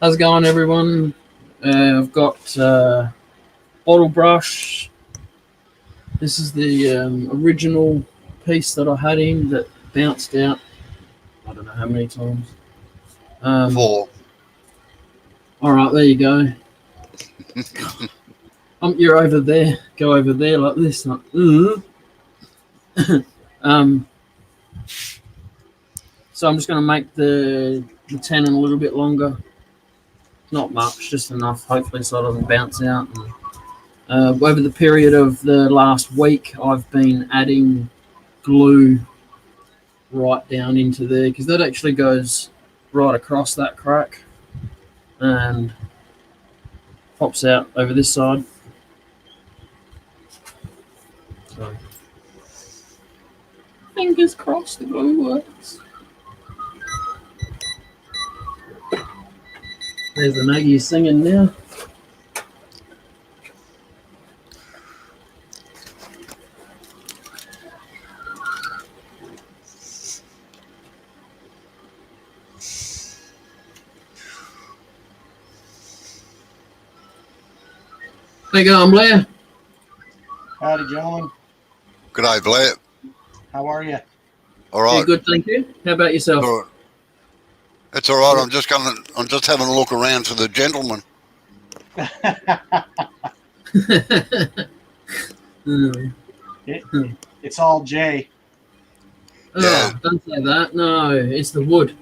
How's it going, everyone? I've got bottle brush. This is the original piece that I had in that bounced out. I don't know how many times. Four. All right, there you go. You're over there. Go over there like this. Like, um, so I'm just going to make the tenon a little bit longer. Not much, just enough, hopefully, so it doesn't bounce out. And, over the period of the last week, I've been adding glue right down into there because that actually goes right across that crack and pops out over this side. So, fingers crossed the glue works. There's the Maggie singing now. How you going, Blair? Howdy, gentlemen. Good day, Blair. How are you? All right. Yeah, good, thank you. How about yourself? All right. It's all right. I'm just having a look around for the gentleman. It's all Jay. Oh, Yeah. don't say that. No, it's the wood.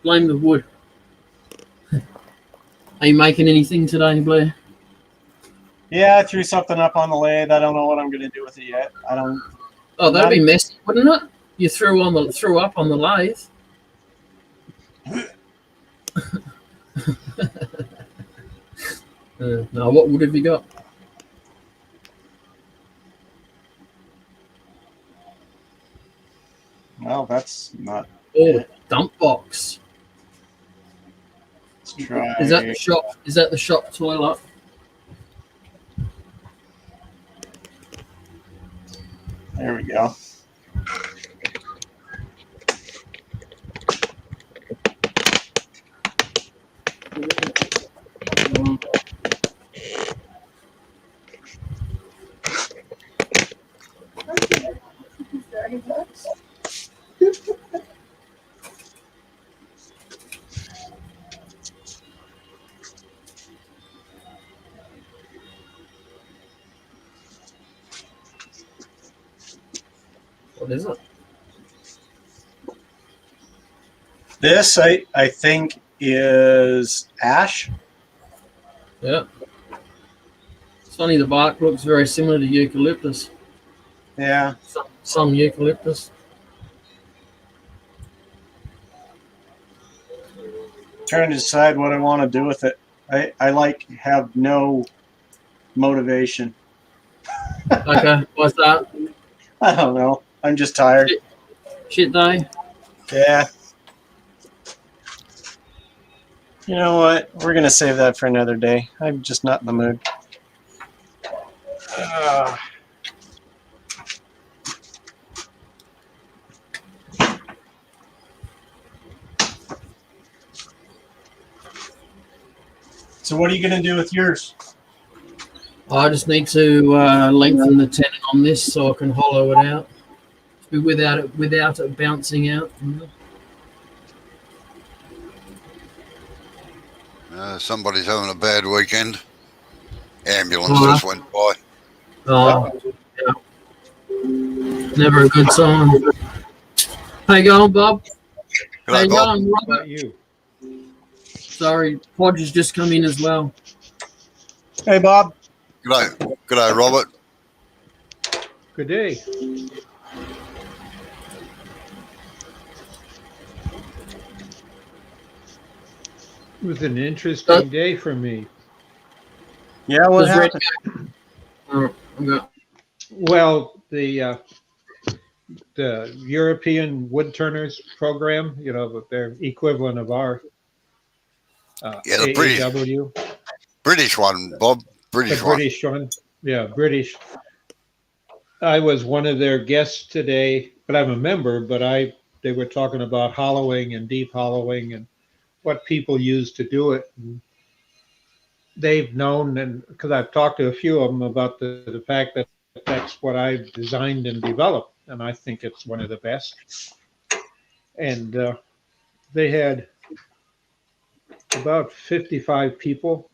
Blame the wood. Are you making anything today, Blair? Yeah, I threw something up on the lathe. I don't know what I'm going to do with it yet. I don't. Oh, that'd be messy, wouldn't it? You threw up on the lathe. No, what wood have you got? Well, that's not. Oh, dump box. Let's try. Is that the shop? Is that the shop toilet? There we go. What is it? This, I think, is ash. Yeah. It's funny, the bark looks very similar to eucalyptus. Yeah. Some eucalyptus. Trying to decide what I want to do with it. I have no motivation. Okay, what's that? I don't know. I'm just tired. Shit day. Yeah. You know what? We're going to save that for another day. I'm just not in the mood. So what are you going to do with yours? I just need to lengthen the tenon on this so I can hollow it out. Without it bouncing out. Somebody's having a bad weekend. Ambulance just went by. Oh, yeah. Never a good sign. How you going, Bob? Good How day, you Bob. going, How Robert? about you? Sorry, Podge has just come in as well. Hey, Bob. Good day, Robert. Good day. It was an interesting day for me. Yeah, what Just ready happened? to go. I'm going. Well, the European wood turners program, you know, their equivalent of our Yeah, the AAW, British one, Bob. the British one. Yeah, British. I was one of their guests today, but I'm a member. But they were talking about hollowing and deep hollowing and what people use to do it. And they've known, and because I've talked to a few of them about the fact that that's what I've designed and developed, and I think it's one of the best. And they had about 55 people,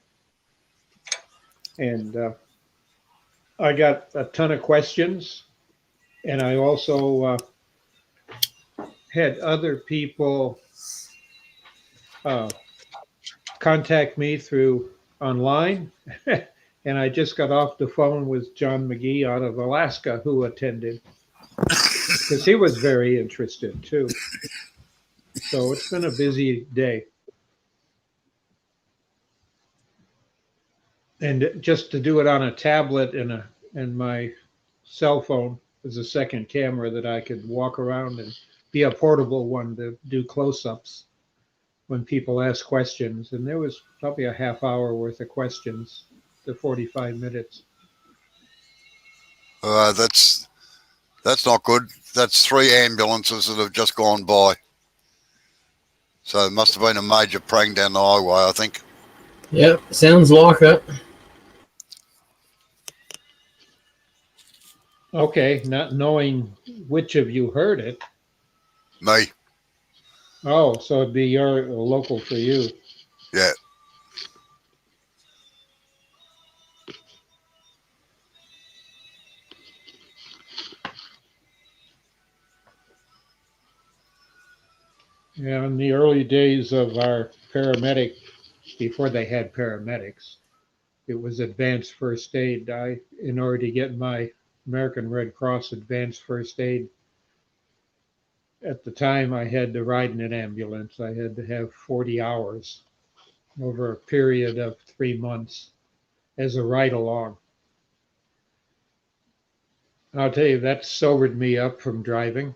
and I got a ton of questions, and I also had other people uh, contact me through online. And I just got off the phone with John McGee out of Alaska who attended because he was very interested too. So it's been a busy day. And just to do it on a tablet and my cell phone is a second camera that I could walk around and be a portable one to do close-ups when people ask questions. And there was probably a half hour worth of questions to 45 minutes. That's not good. That's 3 ambulances that have just gone by. So it must have been a major prank down the highway, I think. Yep, sounds like it. Okay, not knowing which of you heard it. Me, Oh, so it'd be your local for you. yeah. Yeah, in the early days of our paramedic, before they had paramedics, it was advanced first aid. In order to get my American Red Cross advanced first aid, at the time I had to ride in an ambulance. I had to have 40 hours over a period of 3 months as a ride along. I'll tell you, that sobered me up from driving.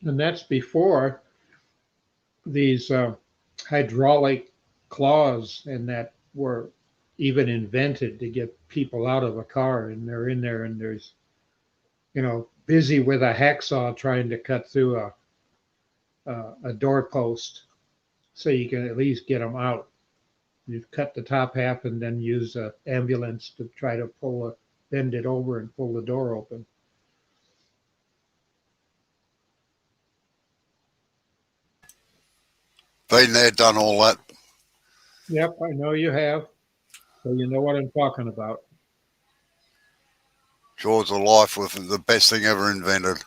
And that's before these hydraulic claws and that were even invented to get people out of a car. And they're in there and there's, busy with a hacksaw trying to cut through a doorpost so you can at least get them out. You cut the top half and then use an ambulance to try to bend it over and pull the door open. Been there, done all that. Yep, I know you have. So you know what I'm talking about. Jaws of life was the best thing ever invented.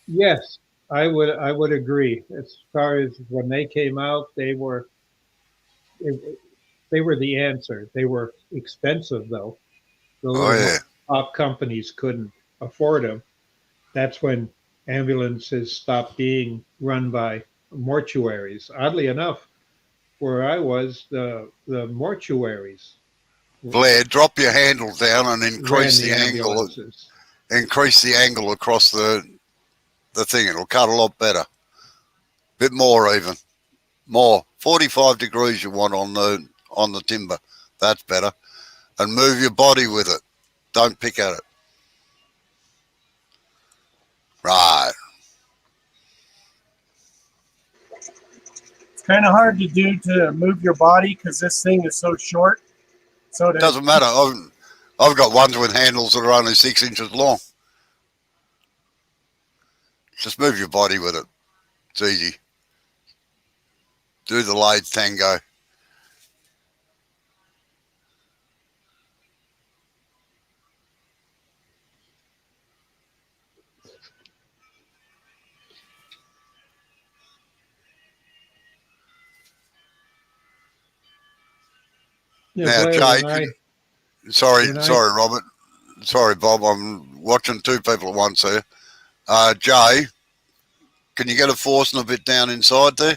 Yes, I would agree. As far as when they came out, they were the answer. They were expensive though. The Oh, little yeah. top companies couldn't afford them. That's when ambulances stopped being run by mortuaries. Oddly enough, where I was, the mortuaries Blair, drop your handle down and ran increase the the angle. ambulances. Increase the angle across the thing. It'll cut a lot better. Bit more even. More. 45 degrees you want on the timber. That's better. And move your body with it. Don't pick at it. Right. It's kind of hard to do to move your body because this thing is so short. So to Doesn't matter. I've got ones with handles that are only 6 inches long. Just move your body with it. It's easy. Do the lathe tango. Yeah, Now, Blair, Jay, sorry, when I Robert. Sorry, Bob. I'm watching 2 people at once here. Jay, can you get a forcing a bit down inside there?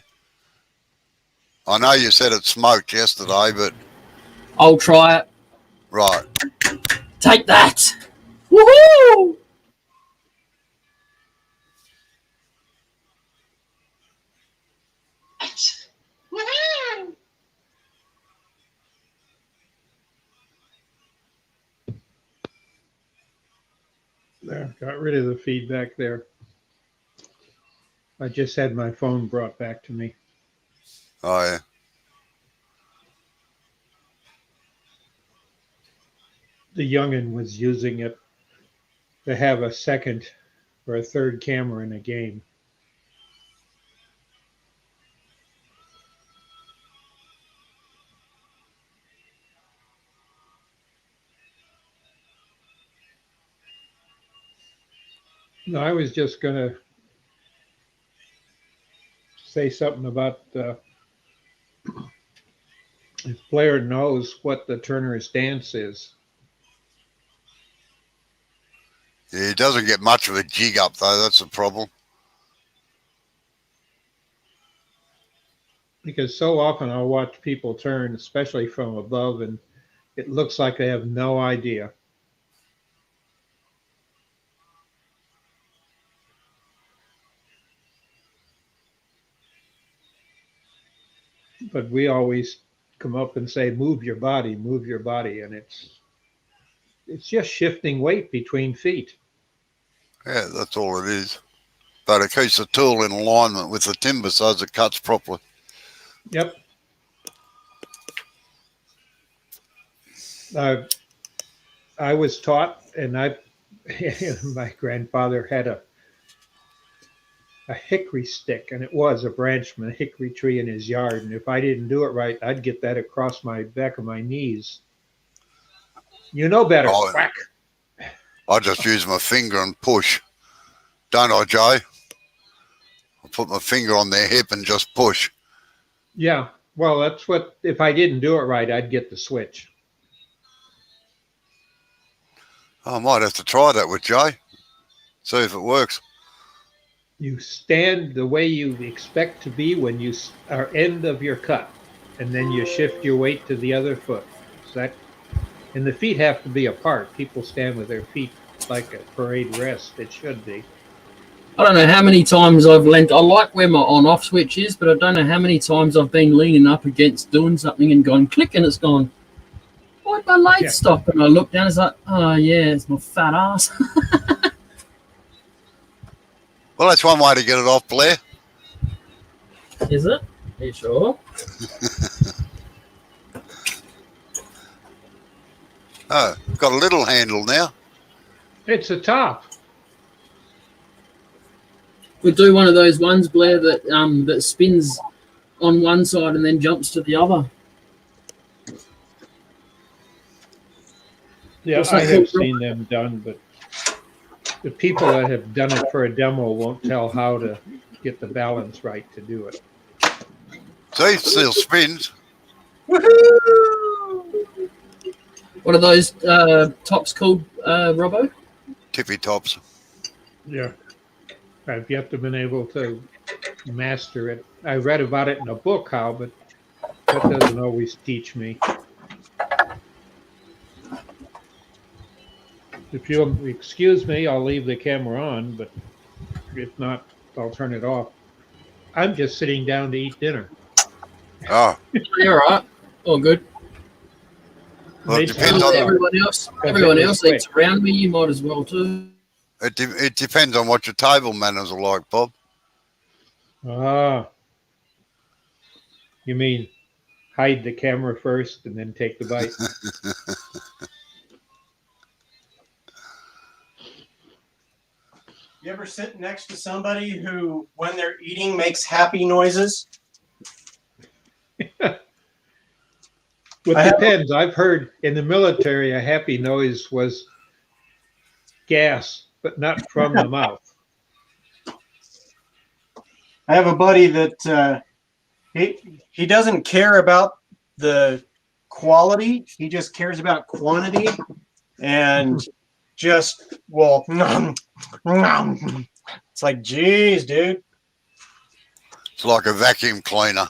I know you said it smoked yesterday, but I'll try it. right. Take that! Woohoo! There, got rid of the feedback there. I just had my phone brought back to me. Oh, yeah. The youngin was using it to have a second or a third camera in a game. No, I was just going to say something about if Blair knows what the Turner's dance is. Yeah, he doesn't get much of a jig up, though. That's the problem. Because so often I'll watch people turn, especially from above, and it looks like they have no idea. But we always come up and say, move your body, and it's just shifting weight between feet. Yeah, that's all it is. But it keeps the tool in alignment with the timber so as it cuts properly. Yep. I was taught, and my grandfather had a hickory stick, and it was a branch from a hickory tree in his yard. And if I didn't do it right, I'd get that across my back of my knees. You know better. Oh, Whack. I just use my finger and push. Don't I, Joe? I put my finger on their hip and just push. Yeah. Well, that's what, if I didn't do it right, I'd get the switch. I might have to try that with Joe. See if it works. You stand the way you expect to be when you are end of your cut, and then you shift your weight to the other foot. And the feet have to be apart. People stand with their feet like a parade rest. It should be. I don't know how many times I've leant. I like where my on-off switch is, but I don't know how many times I've been leaning up against doing something and gone click, and it's gone, why'd my lathe stop? And I look down, it's like, oh yeah, it's my fat ass. Well, that's one way to get it off, Blair. Is it? Are you sure? Oh, got a little handle now. It's a top. We do one of those ones, Blair, that spins on one side and then jumps to the other. Yeah, I have seen them done, but the people that have done it for a demo won't tell how to get the balance right to do it. See, still spins. Woohoo! What are those tops called, Robbo? Tippy tops. Yeah. I've yet to been able to master it. I read about it in a book, how, but that doesn't always teach me. If you'll excuse me, I'll leave the camera on, but if not, I'll turn it off. I'm just sitting down to eat dinner. Oh. You're all right. All good. Well, it depends on everyone else eats around me. You might as well too. It depends on what your table manners are like, Bob. Ah. You mean hide the camera first and then take the bite? You ever sit next to somebody who, when they're eating, makes happy noises? Well, it depends. I've heard in the military a happy noise was gas, but not from the mouth. I have a buddy that he doesn't care about the quality. He just cares about quantity, and just it's like, geez, dude. It's like a vacuum cleaner.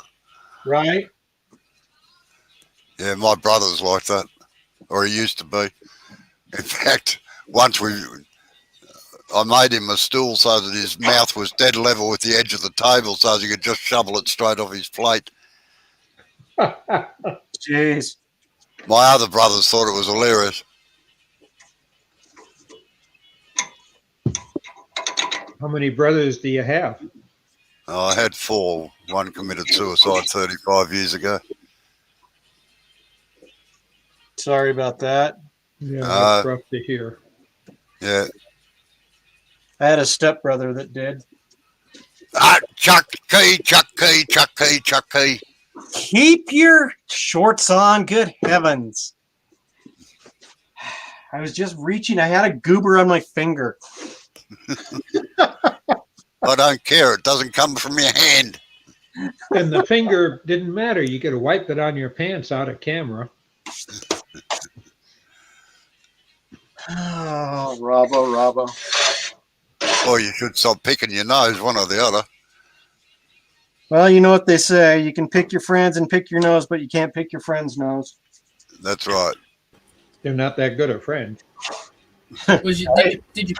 Right? Yeah, my brother's like that, or he used to be. In fact, once I made him a stool so that his mouth was dead level with the edge of the table so that he could just shovel it straight off his plate. Jeez. My other brothers thought it was hilarious. How many brothers do you have? I had 4. One committed suicide 35 years ago. Sorry about that. Yeah, Uh, that's rough to hear. Yeah. I had a stepbrother that did. Chuck key, Chuck key, Chuck key, Chuck key. Keep your shorts on. Good heavens. I was just reaching. I had a goober on my finger. I don't care. It doesn't come from your hand. And the finger didn't matter. You could have wiped it on your pants out of camera. Oh, Robbo. Or you should stop picking your nose, one or the other. Well, you know what they say. You can pick your friends and pick your nose, but you can't pick your friend's nose. That's right. They're not that good a friend. Did you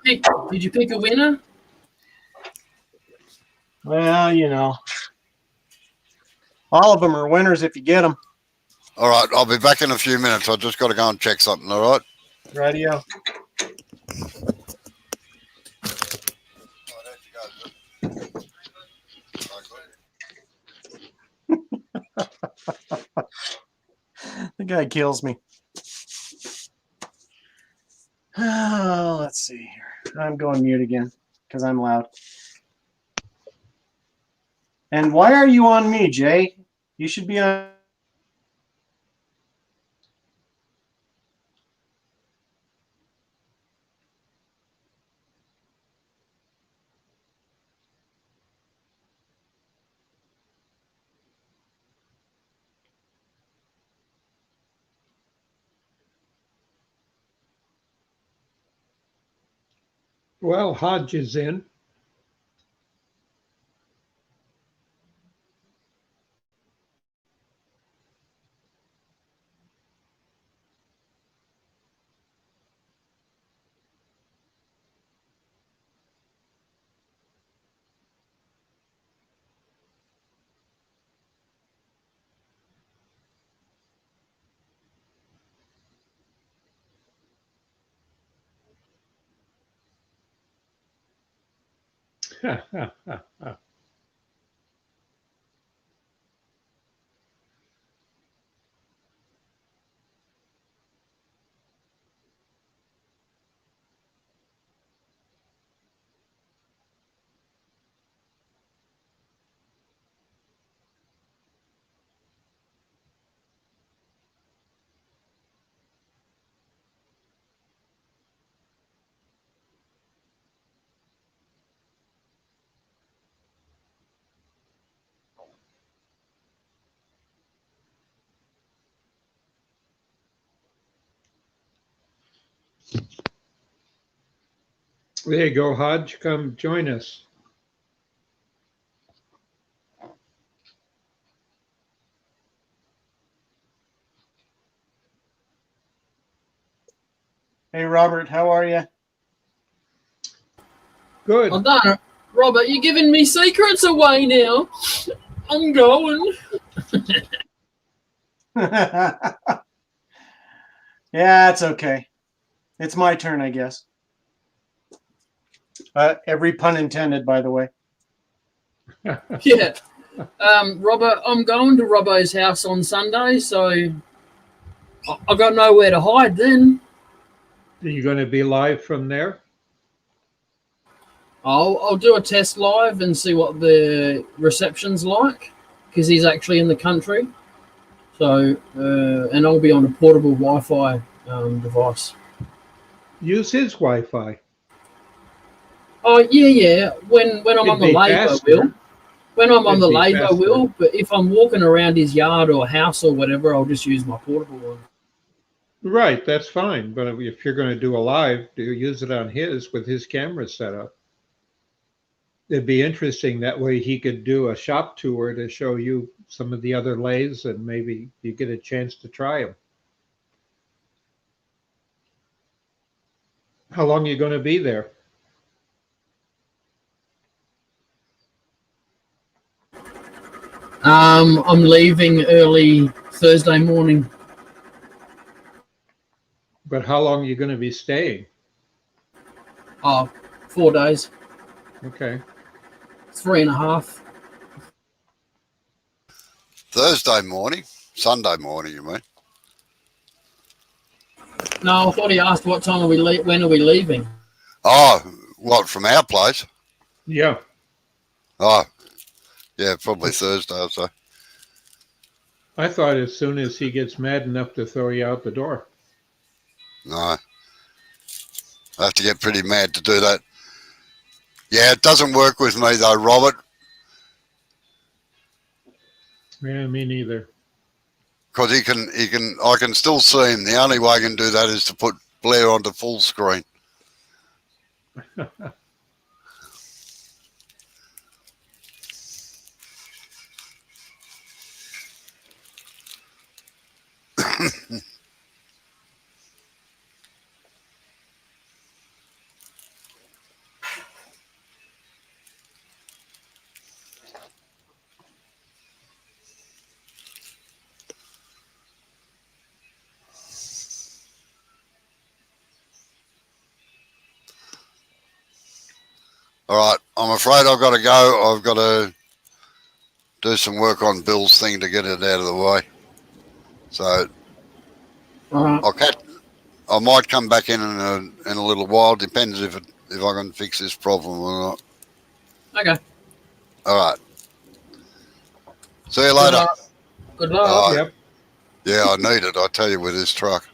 pick a winner? Well, you know. All of them are winners if you get them. All right, I'll be back in a few minutes. I just got to go and check something, all right? Radio. The guy kills me. Let's see here. I'm going mute again because I'm loud. And why are you on me, Jay? You should be on. Well, Hodge is in. There you go, Hodge. Come join us. Hey, Robert, how are you? Good. I don't know. Robert, you're giving me secrets away now. I'm going. Yeah, it's okay. It's my turn, I guess. Every pun intended, by the way. Yeah. Robert, I'm going to Robbo's house on Sunday, so I got nowhere to hide then. Are you going to be live from there? I'll do a test live and see what the reception's like, because he's actually in the country. So, and I'll be on a portable Wi-Fi device. Use his Wi-Fi. Oh yeah. When I'm It'd on the be labour faster. wheel, when I'm on It'd the be labour faster. wheel, but if I'm walking around his yard or house or whatever, I'll just use my portable one. Right, that's fine. But if you're going to do a live, do you use it on his with his camera set up? It'd be interesting. That way he could do a shop tour to show you some of the other lathes and maybe you get a chance to try them. How long are you going to be there? I'm leaving early Thursday morning. But how long are you going to be staying? 4 days. Okay. 3.5. Thursday morning, Sunday morning, you mean? No, I thought he asked what time are we when are we leaving? Oh, what, from our place? Yeah. Oh, yeah, probably Thursday or so. I thought as soon as he gets mad enough to throw you out the door. No, I have to get pretty mad to do that. Yeah, it doesn't work with me though, Robert, Yeah, me neither. because I can still see him. The only way I can do that is to put Blair onto full screen. All right, I'm afraid I've got to go. I've got to do some work on Bill's thing to get it out of the way. So All right. I'll catch. I might come back in a little while. Depends if I can fix this problem or not. Okay. All right. See you Good later. luck. Good luck. Yep. Yeah, I need it. I tell you, with this truck.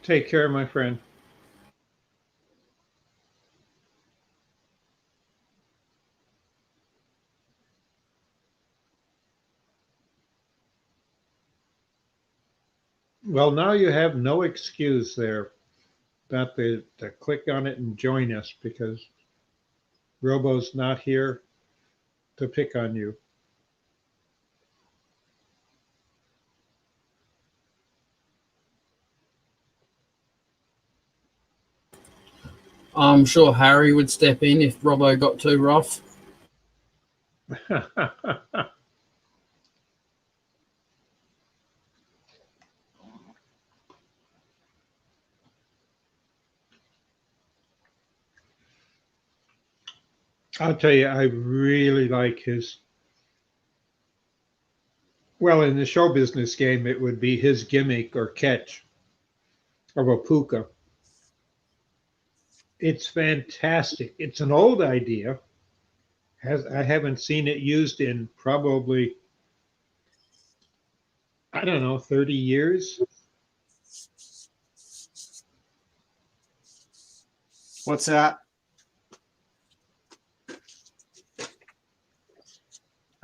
Take care, my friend. Well, now you have no excuse there not to click on it and join us because Robo's not here to pick on you. I'm sure Harry would step in if Robbo got too rough. I'll tell you, I really like his. Well, in the show business game, it would be his gimmick or catch of a puka. It's fantastic. It's an old idea. I haven't seen it used in probably, I don't know, 30 years. What's that?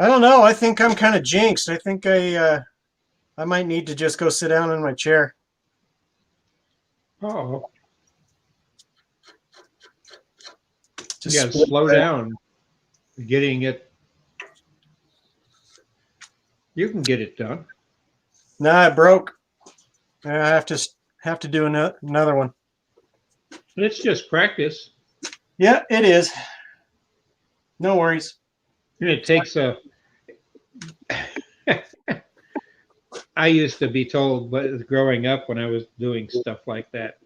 I don't know. I think I'm kind of jinxed. I think I might need to just go sit down in my chair. Oh, Just yeah, split slow away. down getting it. You can get it done. Nah, it broke. I have to do another one. It's just practice. Yeah, it is. No worries. And it takes a. I used to be told, but growing up when I was doing stuff like that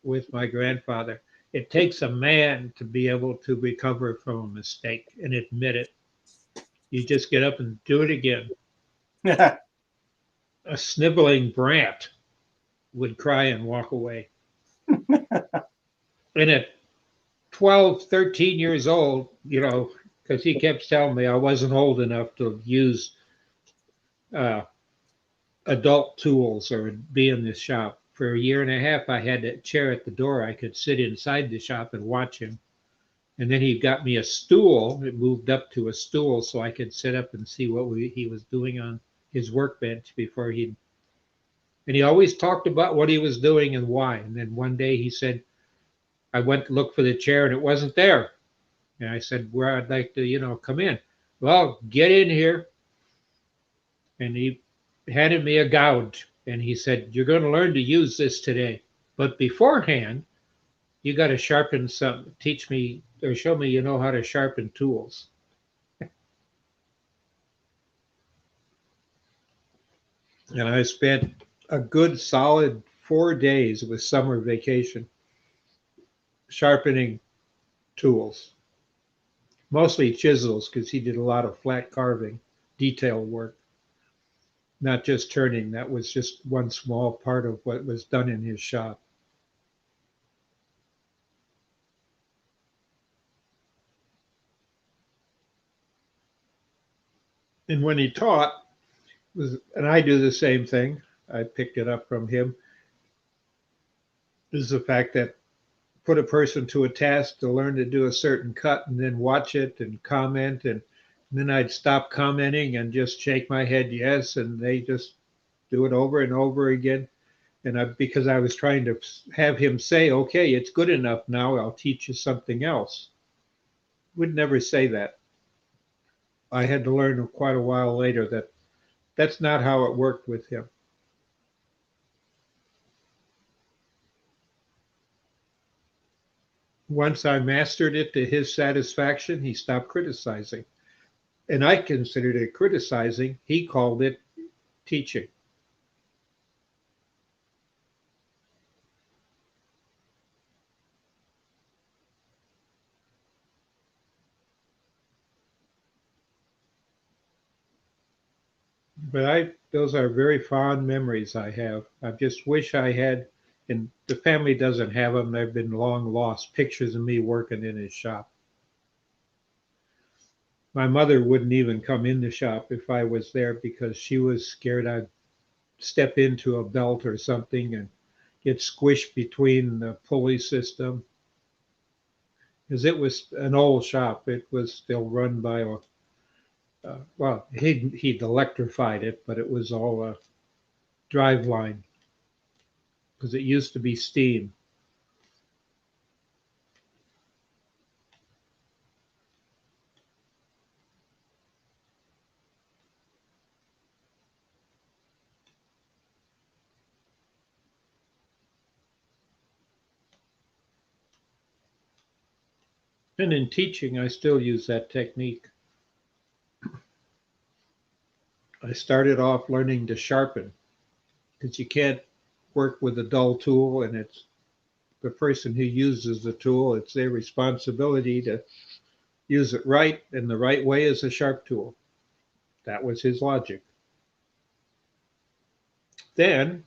with my grandfather, it takes a man to be able to recover from a mistake and admit it. You just get up and do it again. A sniveling brat would cry and walk away. And at 12, 13 years old, because he kept telling me I wasn't old enough to use uh, adult tools or be in the shop. For a year and a half, I had a chair at the door. I could sit inside the shop and watch him. And then he got me a stool. It moved up to a stool so I could sit up and see what he was doing on his workbench before he. And he always talked about what he was doing and why. And then one day he said, I went to look for the chair and it wasn't there. And I said, where I'd like to, come in. Well, get in here. And he handed me a gouge and he said, you're going to learn to use this today. But beforehand, you got to sharpen some, teach me or show me how to sharpen tools. And I spent a good solid 4 days with summer vacation sharpening tools, mostly chisels, because he did a lot of flat carving, detail work, not just turning. That was just one small part of what was done in his shop. And when he taught, and I do the same thing, I picked it up from him, is the fact that put a person to a task to learn to do a certain cut and then watch it and comment, and then I'd stop commenting and just shake my head yes, and they just do it over and over again. And because I was trying to have him say, okay, it's good enough now, I'll teach you something else. Would never say that. I had to learn quite a while later that that's not how it worked with him. Once I mastered it to his satisfaction, he stopped criticizing. And I considered it criticizing. He called it teaching. But those are very fond memories I have. I just wish I had, and the family doesn't have them. They've been long lost. Pictures of me working in his shop. My mother wouldn't even come in the shop if I was there because she was scared I'd step into a belt or something and get squished between the pulley system. Because it was an old shop. It was still run by a well, he'd electrified it, but it was all a drive line because it used to be steam. And in teaching, I still use that technique. I started off learning to sharpen because you can't work with a dull tool, and it's the person who uses the tool, it's their responsibility to use it right, and the right way is a sharp tool. That was his logic. Then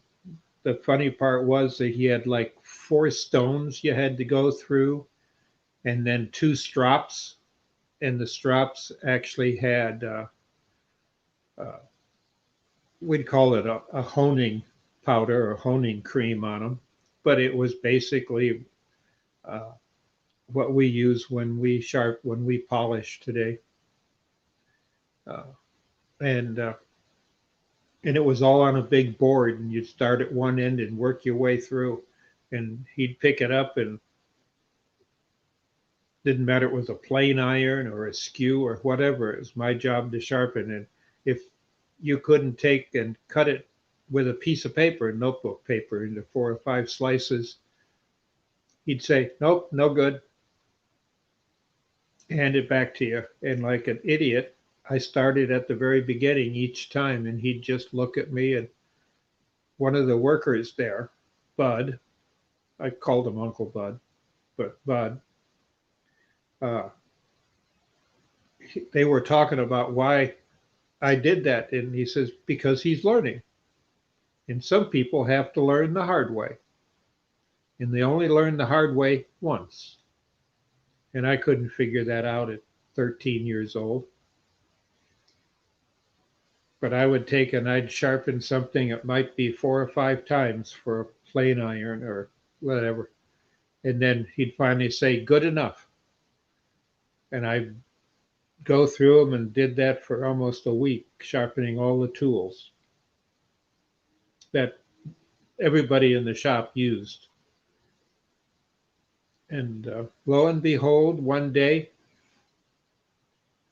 the funny part was that he had like 4 stones you had to go through, and then 2 strops, and the strops actually had uh, we'd call it a honing powder or honing cream on them, but it was basically uh, what we use when we polish today, uh, and uh, and it was all on a big board, and you'd start at one end and work your way through, and he'd pick it up, and didn't matter it was a plain iron or a skew or whatever, it was my job to sharpen. And if you couldn't take and cut it with a piece of paper, notebook paper, into 4 or 5 slices, he'd say, nope, no good, hand it back to you. And like an idiot, I started at the very beginning each time, and he'd just look at me. And one of the workers there, Bud, I called him Uncle Bud, but Bud, uh, they were talking about why I did that. And he says, because he's learning. And some people have to learn the hard way. And they only learn the hard way once. And I couldn't figure that out at 13 years old. But I would take and I'd sharpen something. It might be 4 or 5 times for a plain iron or whatever. And then he'd finally say, good enough. And I'd go through them and did that for almost a week, sharpening all the tools that everybody in the shop used. And lo and behold, one day,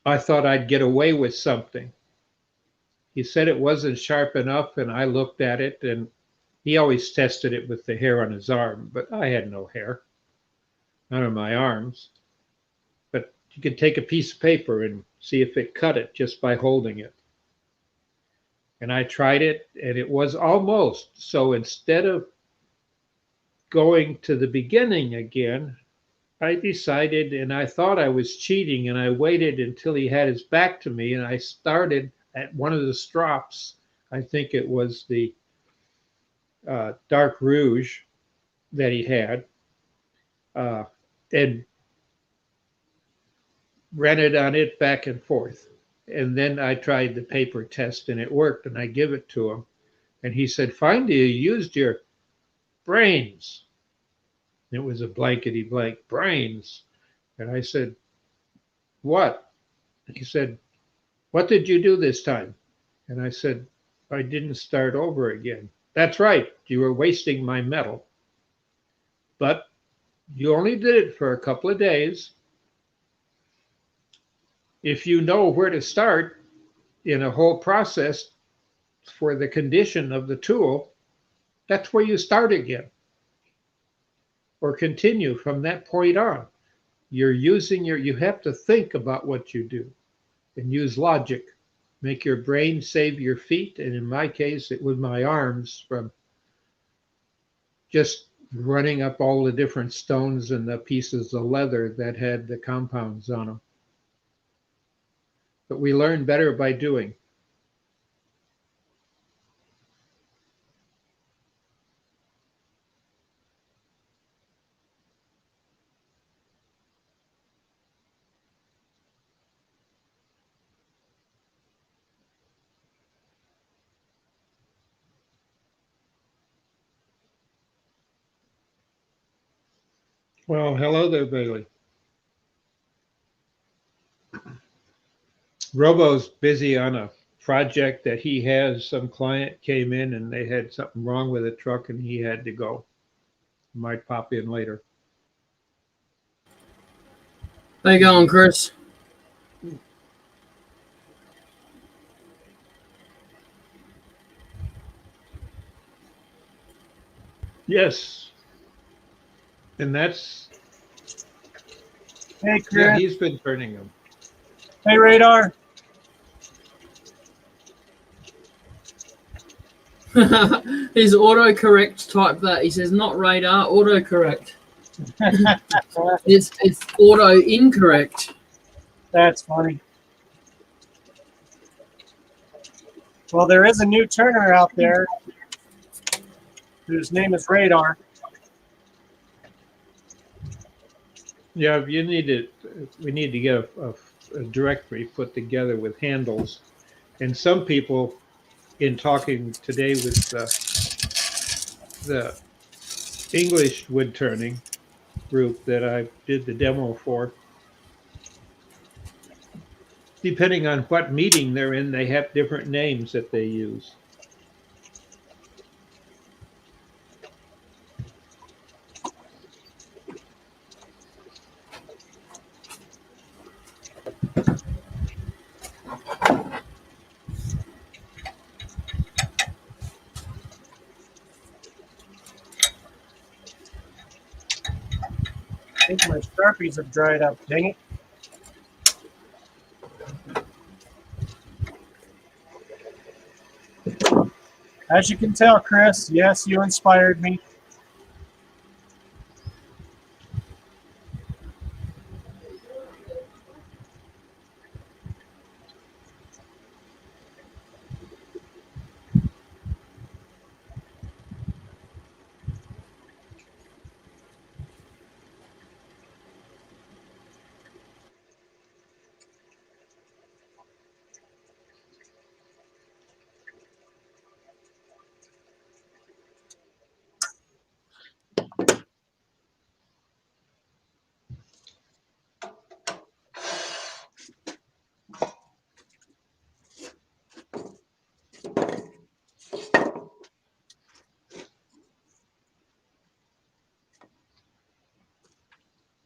I thought I'd get away with something. He said it wasn't sharp enough, and I looked at it, and he always tested it with the hair on his arm, but I had no hair, none on my arms. But you could take a piece of paper and see if it cut it just by holding it. And I tried it, and it was almost. So instead of going to the beginning again, I decided, and I thought I was cheating, and I waited until he had his back to me, and I started at one of the strops. I think it was the dark rouge that he had, uh, and ran it on it back and forth. And then I tried the paper test, and it worked, and I give it to him. And he said, finally, you used your brains. It was a blankety blank, brains. And I said, what? He said, what did you do this time? And I said, I didn't start over again. That's right, you were wasting my metal. But you only did it for a couple of days. If you know where to start in a whole process for the condition of the tool, that's where you start again or continue from that point on. You have to think about what you do and use logic. Make your brain save your feet. And in my case, it was my arms from just running up all the different stones and the pieces of leather that had the compounds on them. But we learn better by doing. Well, hello there, Bailey. Robo's busy on a project that he has. Some client came in and they had something wrong with a truck and he had to go. Might pop in later. How you going, Chris? Yes. And that's, Hey, Chris. yeah, he's been turning them. Hey, Radar. His autocorrect type that. He says not radar, autocorrect. It's auto incorrect. That's funny. Well, there is a new turner out there whose name is Radar. Yeah, we need to get a directory put together with handles. And some people, in talking today with the English wood turning group that I did the demo for, depending on what meeting they're in, they have different names that they use. I think my Sharpies have dried up. Dang it. As you can tell, Chris, yes, you inspired me.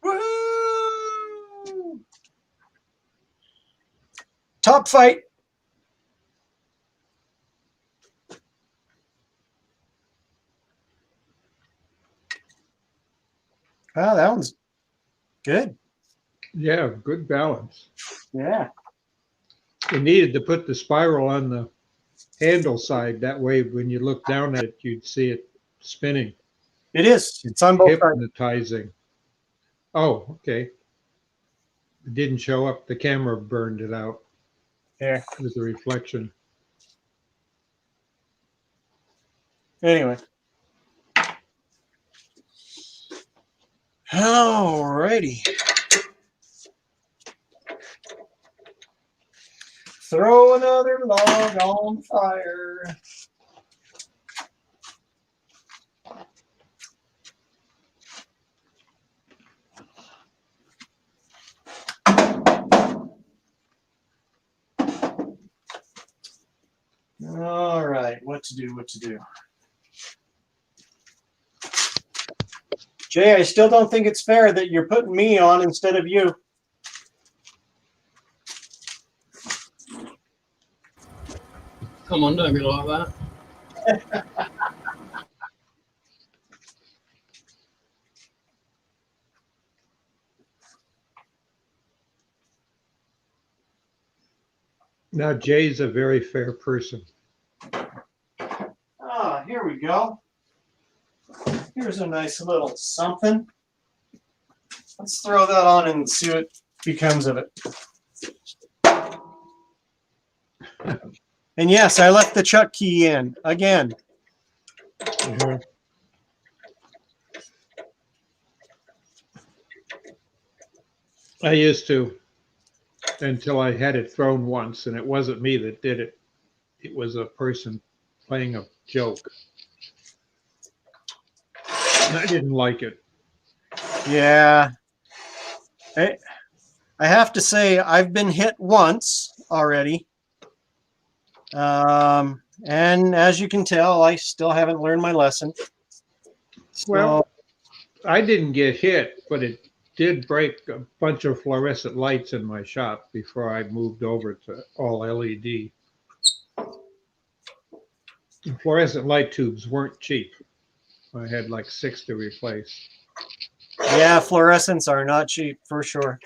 Woo! Top fight. Wow, that one's good. Yeah, good balance. Yeah. We needed to put the spiral on the handle side. That way, when you look down at it, you'd see it spinning, It is. It's on both sides. hypnotizing. Oh, okay. It didn't show up. The camera burned it out Here. with the reflection. Anyway. Alrighty. Throw another log on fire. All right, what to do. Jay, I still don't think it's fair that you're putting me on instead of you. Come on, don't be like that. Now, Jay's a very fair person. Ah, here we go. Here's a nice little something. Let's throw that on and see what becomes of it. And yes, I left the chuck key in again. Mhm. I used to, until I had it thrown once, and it wasn't me that did it. It was a person playing a joke. And I didn't like it. Yeah. I have to say, I've been hit once already. And as you can tell, I still haven't learned my lesson. Well, I didn't get hit, but it did break a bunch of fluorescent lights in my shop before I moved over to all LED. And fluorescent light tubes weren't cheap. I had like 6 to replace. Yeah, fluorescents are not cheap for sure.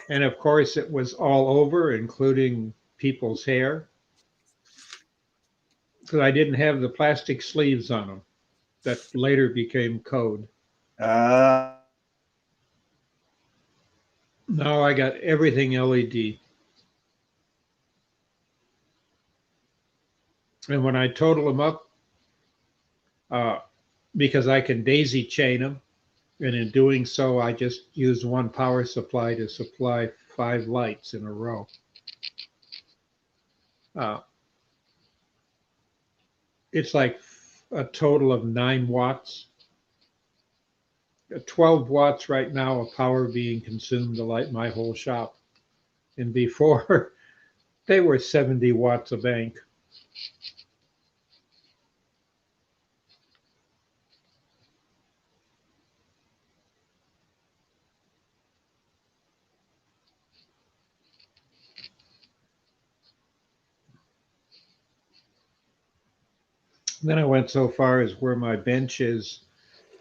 And of course, it was all over, including people's hair, because I didn't have the plastic sleeves on them that later became code. Now I got everything LED. And when I total them up, because I can daisy chain them, and in doing so, I just use one power supply to supply 5 lights in a row. It's like a total of 9 watts. 12 watts right now of power being consumed to light my whole shop. And before, they were 70 watts a bank. Then I went so far as where my bench is,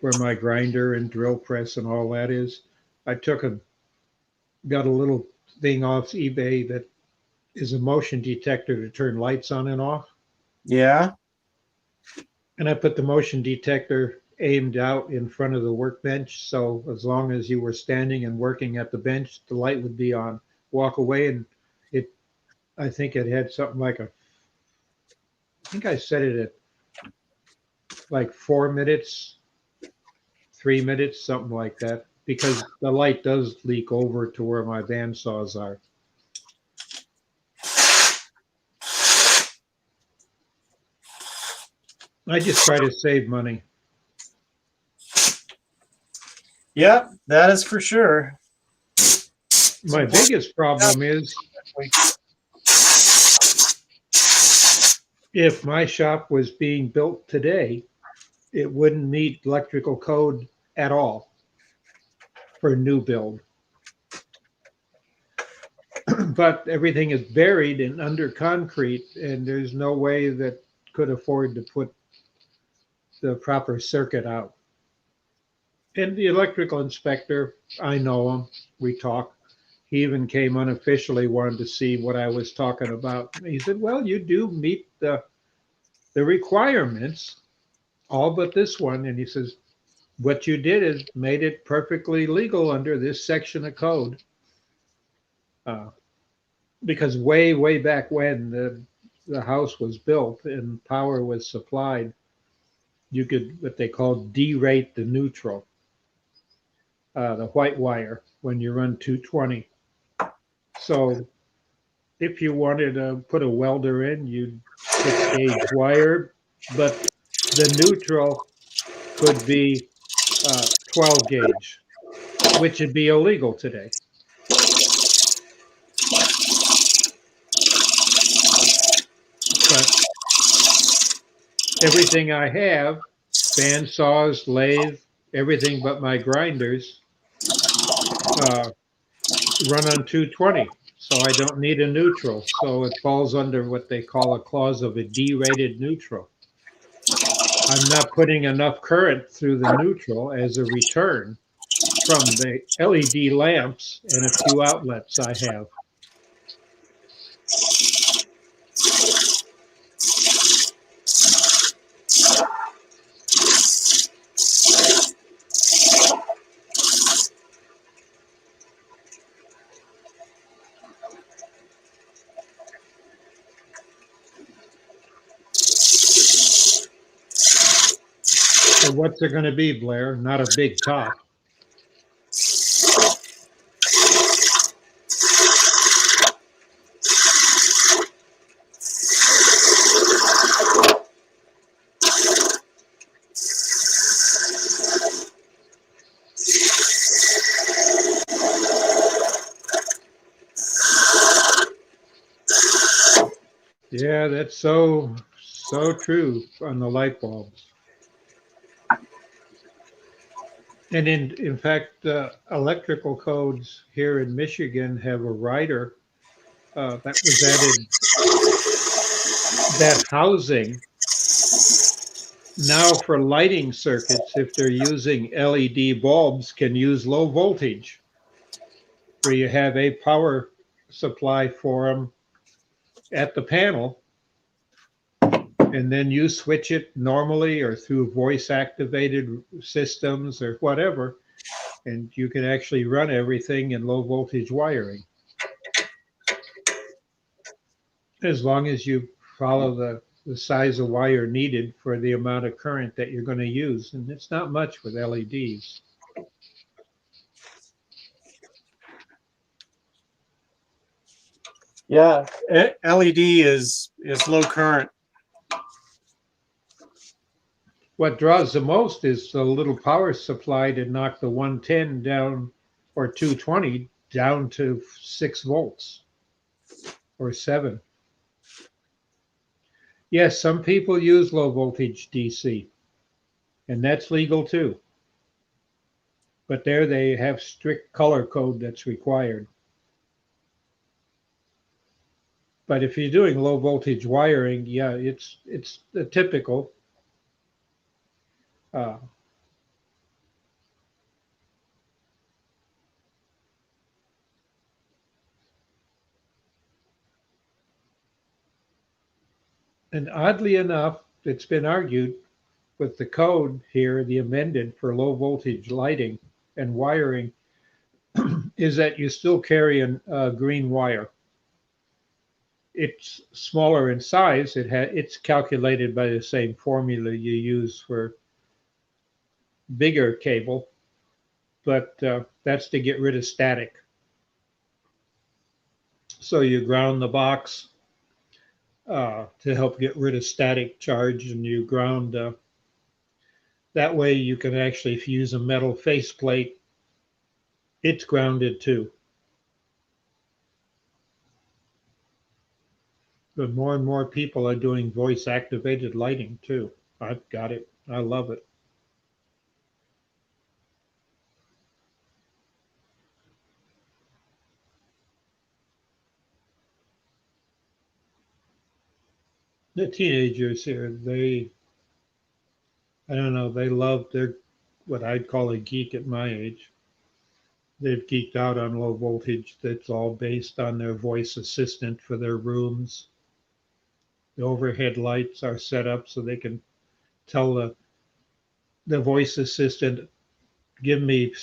where my grinder and drill press and all that is. I got a little thing off eBay that is a motion detector to turn lights on and off. Yeah. And I put the motion detector aimed out in front of the workbench. So as long as you were standing and working at the bench, the light would be on. Walk away and I think it had something like I think I set it at like 4 minutes, 3 minutes, something like that, because the light does leak over to where my bandsaws are. I just try to save money. Yep, that is for sure. My biggest problem is if my shop was being built today, it wouldn't meet electrical code at all for a new build. But everything is buried and under concrete, and there's no way that could afford to put the proper circuit out. And the electrical inspector, I know him, we talk. He even came unofficially, wanted to see what I was talking about. He said, well, you do meet the requirements, all but this one. And he says, what you did is made it perfectly legal under this section of code. Uh, because way back when the house was built and power was supplied, you could what they call derate the neutral, the white wire when you run 220. So if you wanted to put a welder in, you'd 6-gauge wire, but the neutral could be 12 gauge, which would be illegal today. But everything I have, band saws, lathe, everything but my grinders, run on 220. So I don't need a neutral. So it falls under what they call a clause of a derated neutral. I'm not putting enough current through the neutral as a return from the LED lamps and a few outlets I have. So what's it going to be, Blair? Not a big top. Yeah, that's so true on the light bulbs. And in fact, electrical codes here in Michigan have a rider that was added that housing now for lighting circuits, if they're using LED bulbs, can use low voltage, where you have a power supply for them at the panel, and then you switch it normally or through voice activated systems or whatever, and you can actually run everything in low voltage wiring as long as you follow the size of wire needed for the amount of current that you're going to use. And it's not much with LEDs. Yeah, LED is low current. What draws the most is the little power supply to knock the 110 down or 220 down to 6 volts or 7. Yes, some people use low voltage DC, and that's legal too. But there they have strict color code that's required. But if you're doing low voltage wiring, yeah, it's the typical. Uh, and oddly enough, it's been argued with the code here, the amended for low voltage lighting and wiring, is that you still carry a green wire. It's smaller in size. It's calculated by the same formula you use for bigger cable, but that's to get rid of static. So you ground the box to help get rid of static charge, and you ground that way you can actually, if you use a metal faceplate, it's grounded too. But more and more people are doing voice activated lighting too. I've got it. I love it. The teenagers here, I don't know, they're what I'd call a geek at my age. They've geeked out on low voltage. That's all based on their voice assistant for their rooms. The overhead lights are set up so they can tell the voice assistant give me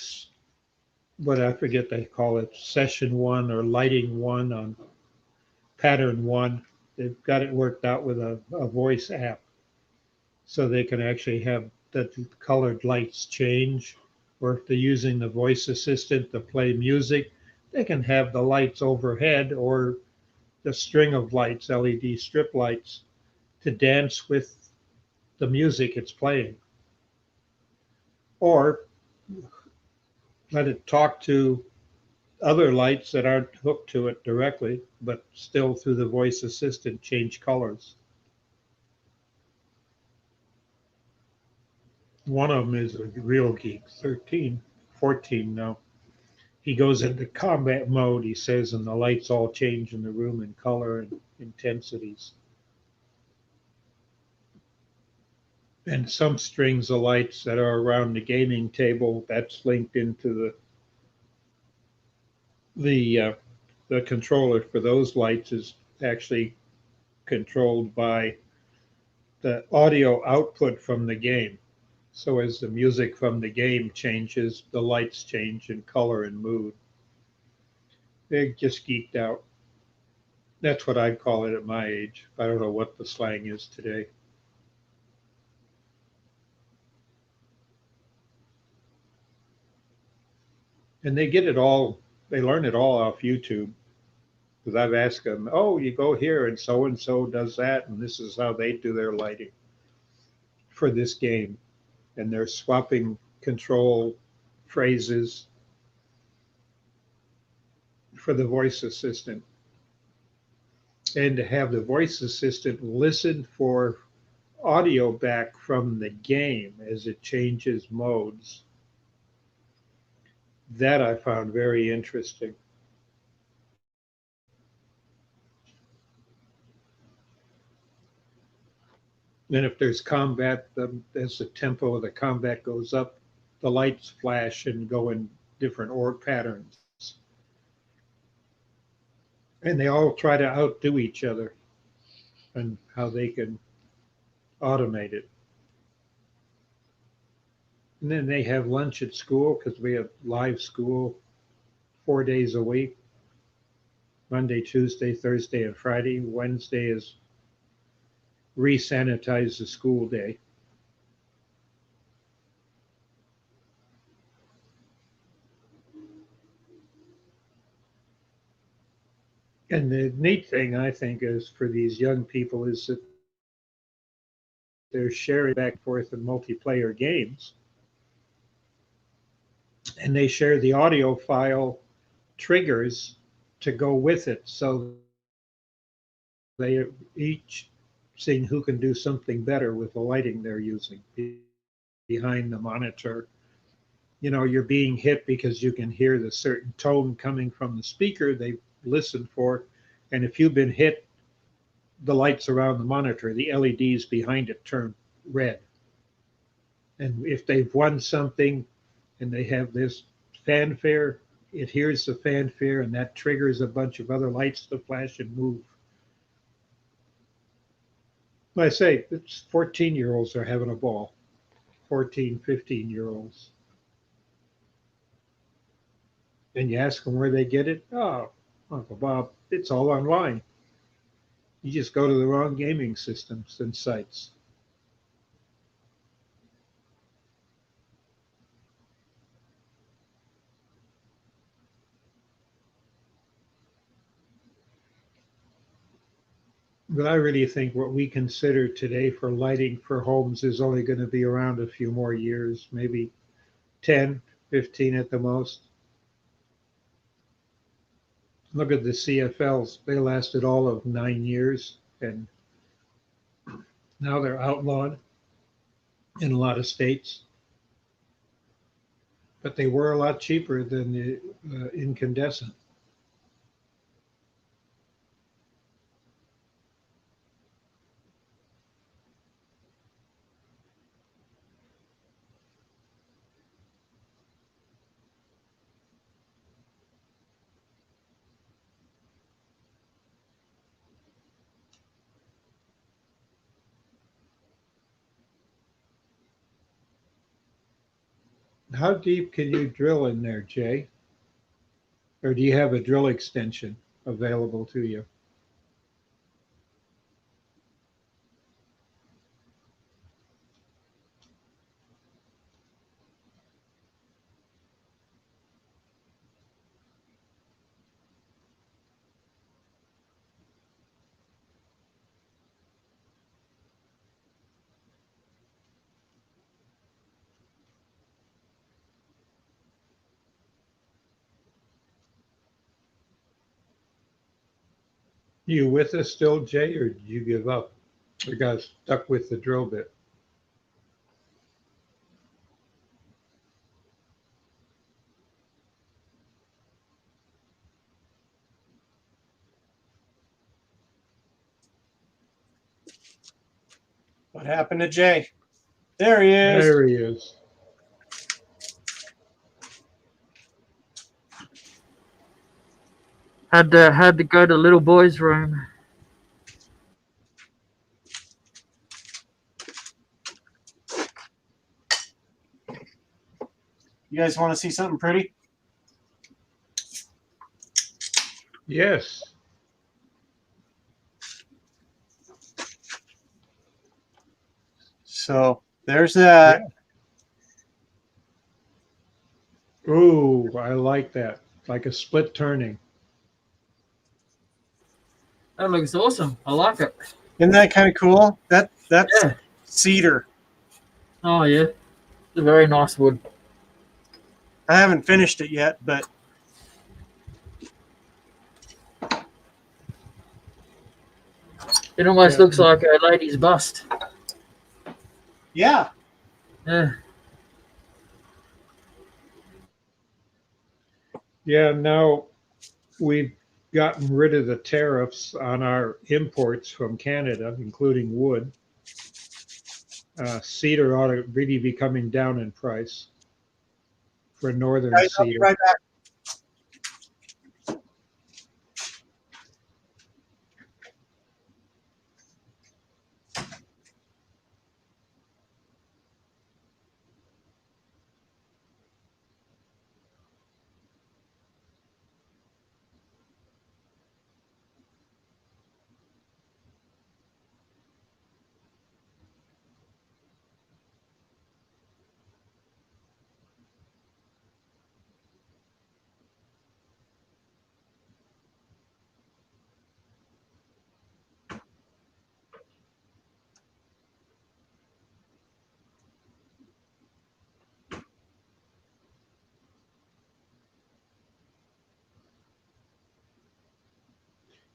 what I forget they call it, session one or lighting one on pattern one. They've got it worked out with a voice app so they can actually have the colored lights change. Or if they're using the voice assistant to play music, they can have the lights overhead or the string of lights, LED strip lights, to dance with the music it's playing. Or let it talk to other lights that aren't hooked to it directly, but still through the voice assistant change colors. One of them is a real geek, 13, 14 now. He goes into combat mode, he says, and the lights all change in the room in color and intensities. And some strings of lights that are around the gaming table, that's linked into the controller for those lights is actually controlled by the audio output from the game. So as the music from the game changes, the lights change in color and mood. They just geeked out. That's what I'd call it at my age. I don't know what the slang is today. And they get it all, they learn it all off YouTube. Because I've asked them, oh, you go here and so does that, and this is how they do their lighting for this game. And they're swapping control phrases for the voice assistant. And to have the voice assistant listen for audio back from the game as it changes modes. That I found very interesting. Then if there's combat, as the tempo of the combat goes up, the lights flash and go in different org patterns. And they all try to outdo each other and how they can automate it. And then they have lunch at school because we have live school 4 days a week. Monday, Tuesday, Thursday, and Friday. Wednesday is re-sanitize the school day. And the neat thing, I think, is for these young people is that they're sharing back and forth in multiplayer games. And they share the audio file triggers to go with it. So they each seeing who can do something better with the lighting they're using behind the monitor. You know, you're being hit because you can hear the certain tone coming from the speaker they listen for. And if you've been hit, the lights around the monitor, the LEDs behind it turn red. And if they've won something and they have this fanfare, it hears the fanfare and that triggers a bunch of other lights to flash and move. I say, it's 14-year-olds are having a ball. 14, 15-year-olds. And you ask them where they get it. Oh, Uncle Bob, it's all online. You just go to the wrong gaming systems and sites. But I really think what we consider today for lighting for homes is only going to be around a few more years, maybe 10, 15 at the most. Look at the CFLs. They lasted all of 9 years, and now they're outlawed in a lot of states. But they were a lot cheaper than the incandescent. How deep can you drill in there, Jay? Or do you have a drill extension available to you? You with us still, Jay, or did you give up? Or got stuck with the drill bit? What happened to Jay? There he is. There he is. Had to go to little boy's room. You guys want to see something pretty? Yes. So there's that. Ooh, I like that. Like a split turning. That looks awesome. I like it. Isn't that kind of cool? That's Yeah. cedar. Oh yeah. It's a very nice wood. I haven't finished it yet, but It almost Yeah. looks like a lady's bust. yeah. Yeah. Yeah, now we've gotten rid of the tariffs on our imports from Canada, including wood. Cedar ought to really be coming down in price for northern Guys, I'll be cedar. right back.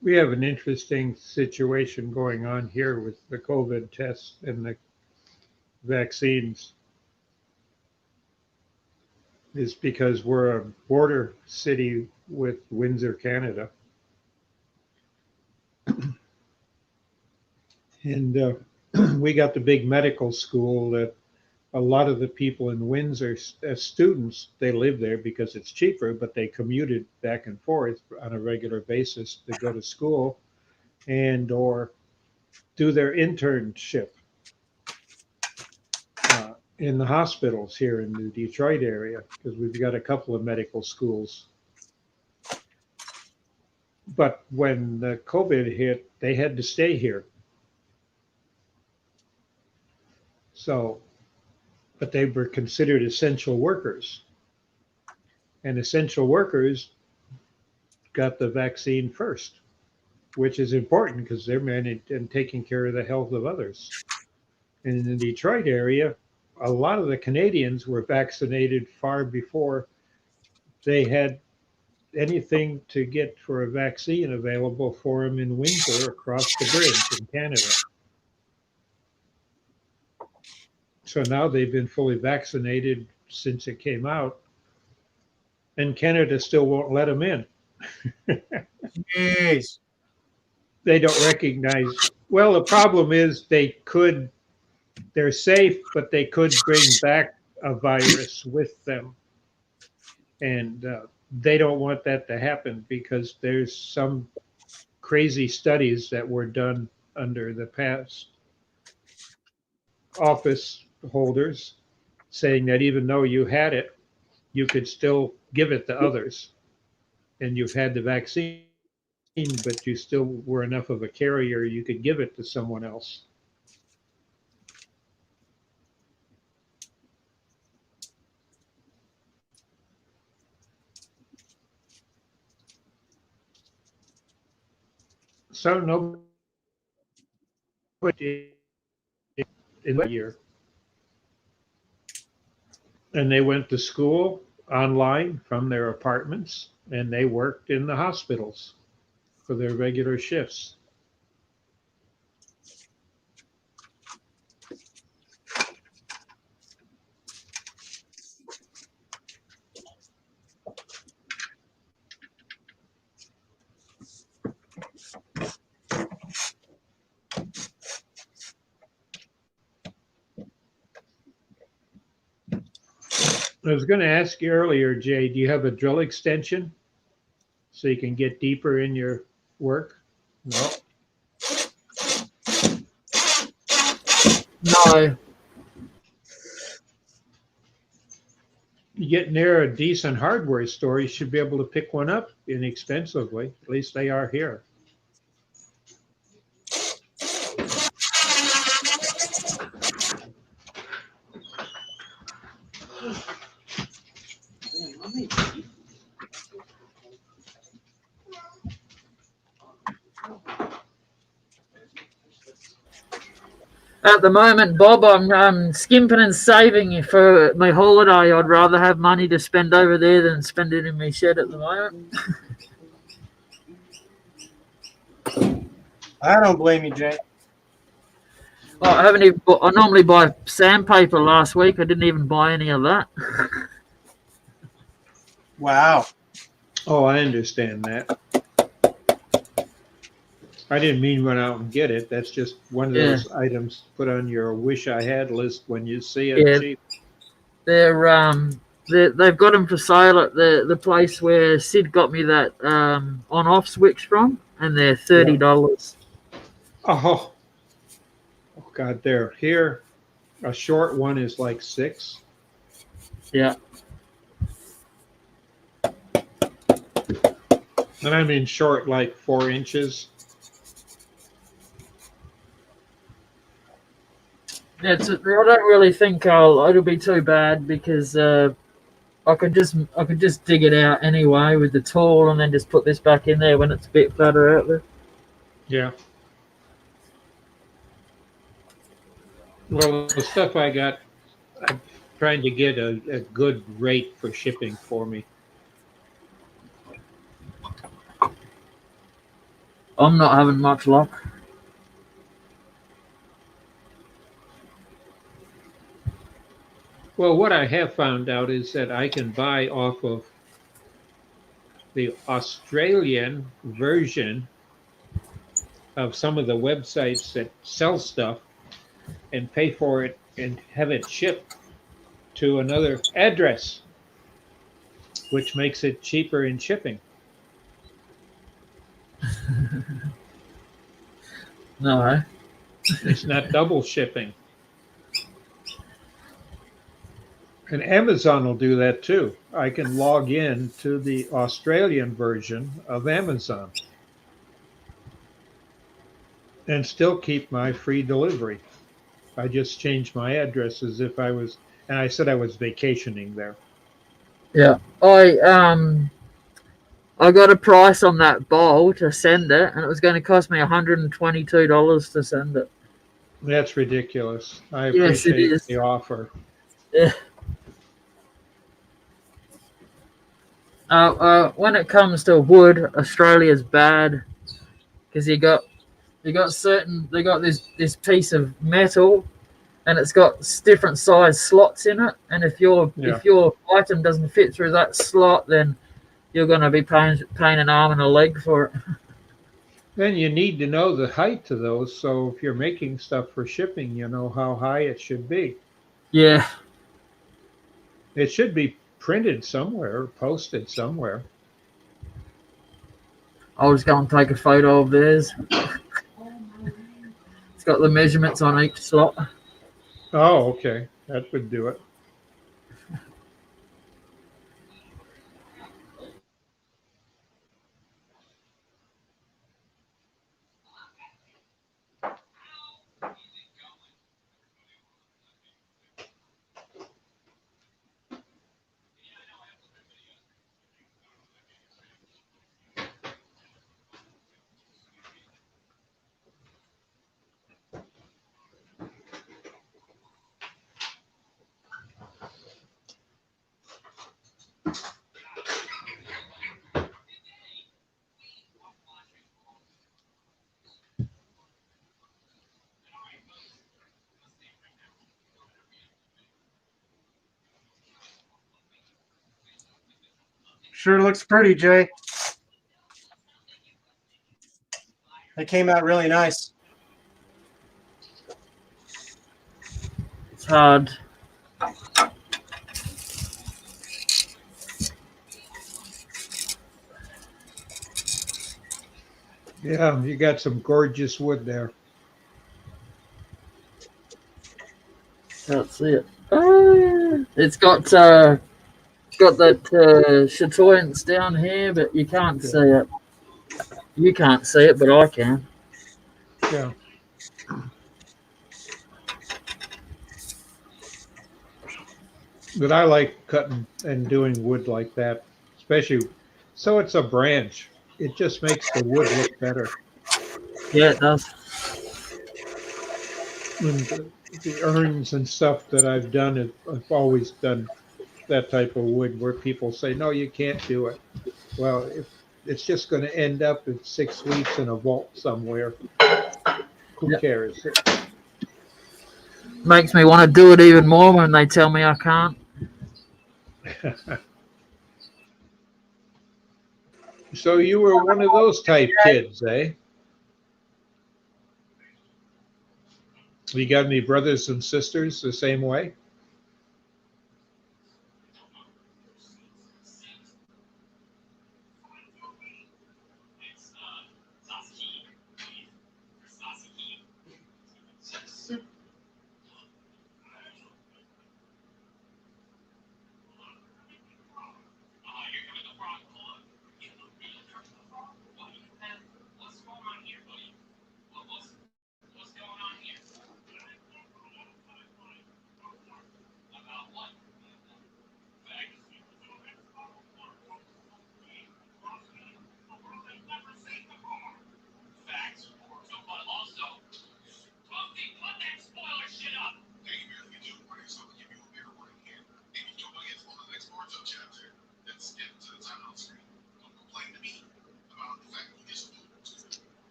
We have an interesting situation going on here with the COVID tests and the vaccines. Is because we're a border city with Windsor, Canada. And we got the big medical school that a lot of the people in Windsor, as students, they live there because it's cheaper, but they commuted back and forth on a regular basis to go to school and or do their internship in the hospitals here in the Detroit area because we've got a couple of medical schools. But when the COVID hit, they had to stay here. So, but they were considered essential workers. And essential workers got the vaccine first, which is important because they're managed and taking care of the health of others. And in the Detroit area, a lot of the Canadians were vaccinated far before they had anything to get for a vaccine available for them in Windsor across the bridge in Canada. So now they've been fully vaccinated since it came out, and Canada still won't let them in. Jeez. They don't recognize. Well, the problem is they're safe, but they could bring back a virus with them. And they don't want that to happen because there's some crazy studies that were done under the past office holders saying that even though you had it, you could still give it to others. And you've had the vaccine, but you still were enough of a carrier, you could give it to someone else. So nobody in that year. And they went to school online from their apartments, and they worked in the hospitals for their regular shifts. I was going to ask you earlier, Jay, do you have a drill extension so you can get deeper in your work? No. No. You get near a decent hardware store, you should be able to pick one up inexpensively. At least they are here. At the moment, Bob, I'm skimping and saving for my holiday. I'd rather have money to spend over there than spend it in my shed at the moment. I don't blame you, Jay. Oh, I haven't even. I normally buy sandpaper. Last week, I didn't even buy any of that. Wow. Oh, I understand that. I didn't mean run out and get it. That's just one of those items put on your wish I had list when you see it cheap. They've got them for sale at the place where Sid got me that on-off switch from, and they're $30. Oh God, they're here. A short one is like $6. Yeah. And I mean short, like 4 inches. I don't really think it'll be too bad because I could just dig it out anyway with the tool and then just put this back in there when it's a bit flatter out there. Yeah. Well, the stuff I got, I'm trying to get a good rate for shipping for me. I'm not having much luck. Well, what I have found out is that I can buy off of the Australian version of some of the websites that sell stuff and pay for it and have it shipped to another address, which makes it cheaper in shipping. No. It's not double shipping. And Amazon will do that too. I can log in to the Australian version of Amazon and still keep my free delivery. I just changed my address as if I was, and I said I was vacationing there. Yeah. I got a price on that bowl to send it, and it was going to cost me $122 to send it. That's ridiculous. I Yes, it appreciate is. the offer. Yeah. When it comes to wood, Australia's bad because they got this piece of metal, and it's got different size slots in it. And if your item doesn't fit through that slot, then you're going to be paying an arm and a leg for it. Then you need to know the height of those. So if you're making stuff for shipping, you know how high it should be. Yeah. It should be printed somewhere, posted somewhere. I'll just go and take a photo of theirs. It's got the measurements on each slot. Oh, okay. That would do it. Sure looks pretty, Jay. They came out really nice. It's hard. Yeah, you got some gorgeous wood there. Can't see it. It's got that chatoyance down here, but you can't see it. You can't see it, but I can. Yeah. But I like cutting and doing wood like that, especially so it's a branch. It just makes the wood look better. Yeah, it does. And the urns and stuff that I've done, I've always done that type of wood where people say, no, you can't do it. Well, if it's just going to end up in 6 weeks in a vault somewhere, who Yep. cares? Makes me want to do it even more when they tell me I can't. So you were one of those type kids, eh? You got any brothers and sisters the same way?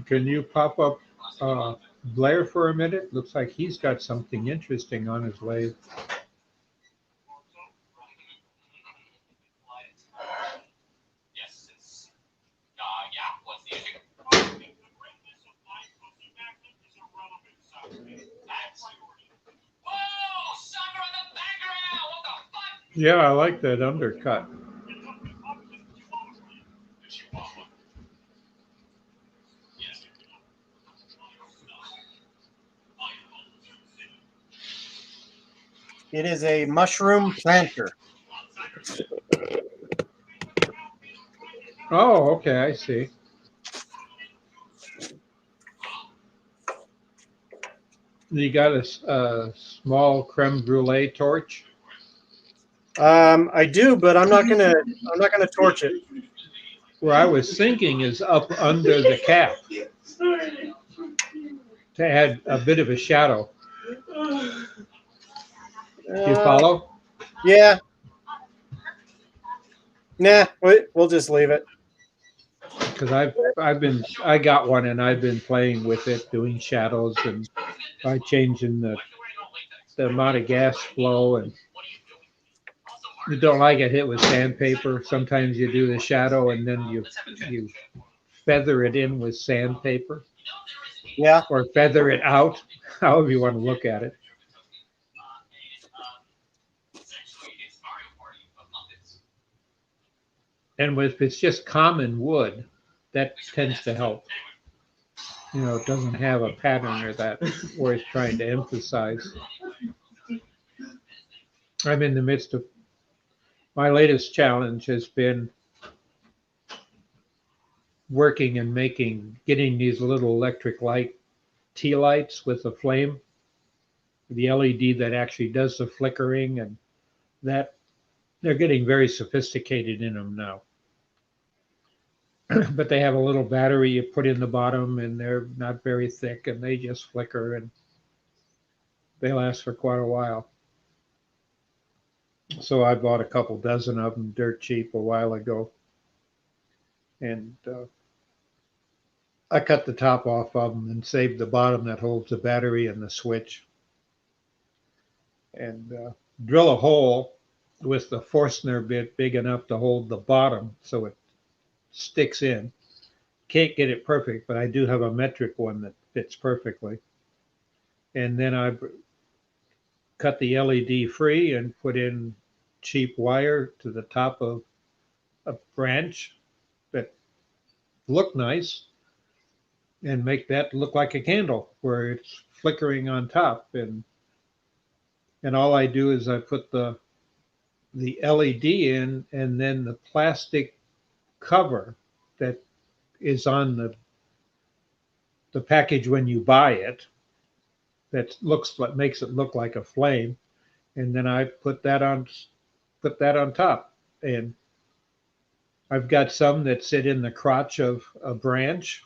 Can you pop up Blair for a minute? Looks like he's got something interesting on his lathe. Yeah, I like that undercut. It is a mushroom planter. Oh, okay, I see. You got a small creme brulee torch? I do, but I'm not gonna torch it. Where I was thinking is up under the cap to add a bit of a shadow. Do you follow? Yeah. Nah, we'll just leave it. Because I got one and I've been playing with it, doing shadows and by changing the amount of gas flow, and you don't like it hit with sandpaper. Sometimes you do the shadow and then you feather it in with sandpaper. Yeah. Or feather it out, however you want to look at it. And if it's just common wood, that tends to help. You know, it doesn't have a pattern or that worth trying to emphasize. I'm in the midst of my latest challenge has been working and getting these little electric light tea lights with a flame, the LED that actually does the flickering, and that they're getting very sophisticated in them now. But they have a little battery you put in the bottom, and they're not very thick, and they just flicker, and they last for quite a while. So I bought a couple dozen of them dirt cheap a while ago, and I cut the top off of them and saved the bottom that holds the battery and the switch, and drill a hole with the Forstner bit big enough to hold the bottom so it sticks in. Can't get it perfect, but I do have a metric one that fits perfectly. And then I cut the LED free and put in cheap wire to the top of a branch that looked nice, and make that look like a candle where it's flickering on top. And all I do is I put the LED in, and then the plastic cover that is on the package when you buy it, that looks like, makes it look like a flame, and then I put that on top. And I've got some that sit in the crotch of a branch,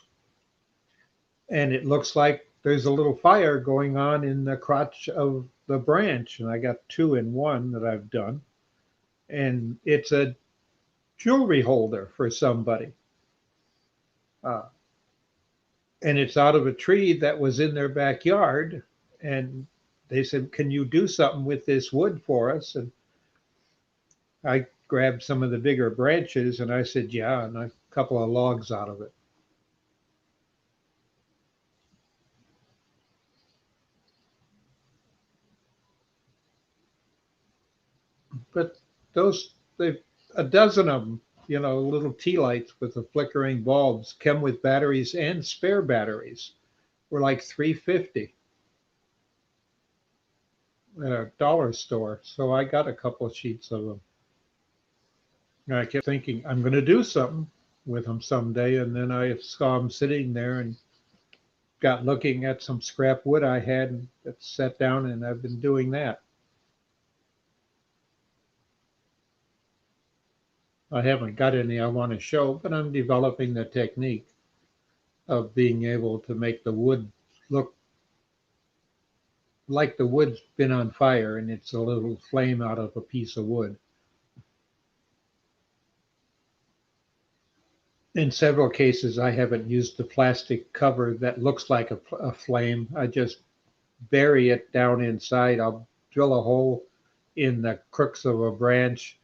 and it looks like there's a little fire going on in the crotch of the branch. And I got 2 in one that I've done, and it's a jewelry holder for somebody. Uh, and it's out of a tree that was in their backyard. And they said, "Can you do something with this wood for us?" And I grabbed some of the bigger branches, and I said, "Yeah," and a couple of logs out of it. But they've a dozen of them, little tea lights with the flickering bulbs, come with batteries and spare batteries. Were like $3.50 at a dollar store. So I got a couple of sheets of them. And I kept thinking, I'm going to do something with them someday. And then I saw them sitting there and got looking at some scrap wood I had and sat down, and I've been doing that. I haven't got any I want to show, but I'm developing the technique of being able to make the wood look like the wood's been on fire and it's a little flame out of a piece of wood. In several cases, I haven't used the plastic cover that looks like a flame. I just bury it down inside. I'll drill a hole in the crooks of a branch,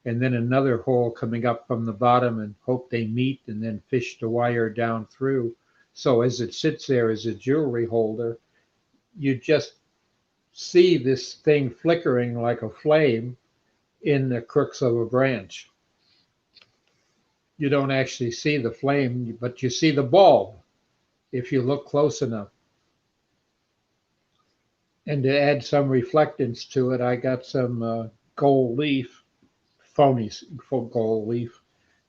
and then another hole coming up from the bottom, and hope they meet, and then fish the wire down through. So as it sits there as a jewelry holder, you just see this thing flickering like a flame in the crooks of a branch. You don't actually see the flame, but you see the bulb if you look close enough. And to add some reflectance to it, I got some gold leaf, phony gold leaf,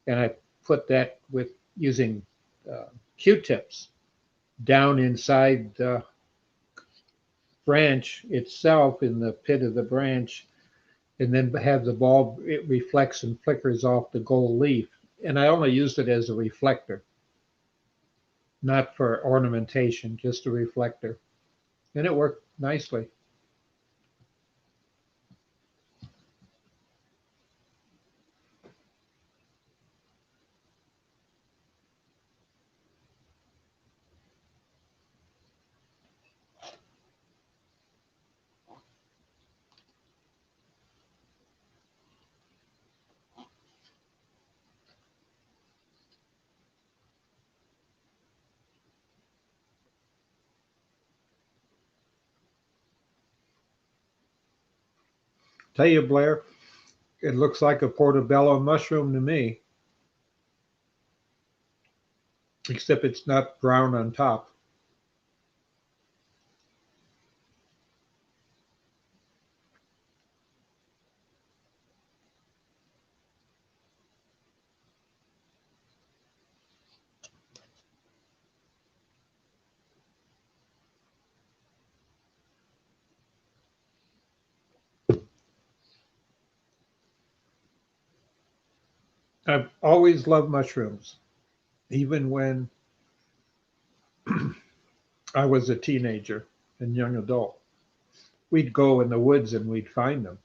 and I put that with using Q-tips down inside the branch itself, in the pit of the branch, and then have the bulb, it reflects and flickers off the gold leaf. And I only used it as a reflector, not for ornamentation, just a reflector. And it worked nicely. Tell you, Blair, it looks like a portobello mushroom to me, except it's not brown on top. I've always loved mushrooms, even when I was a teenager and young adult. We'd go in the woods and we'd find them.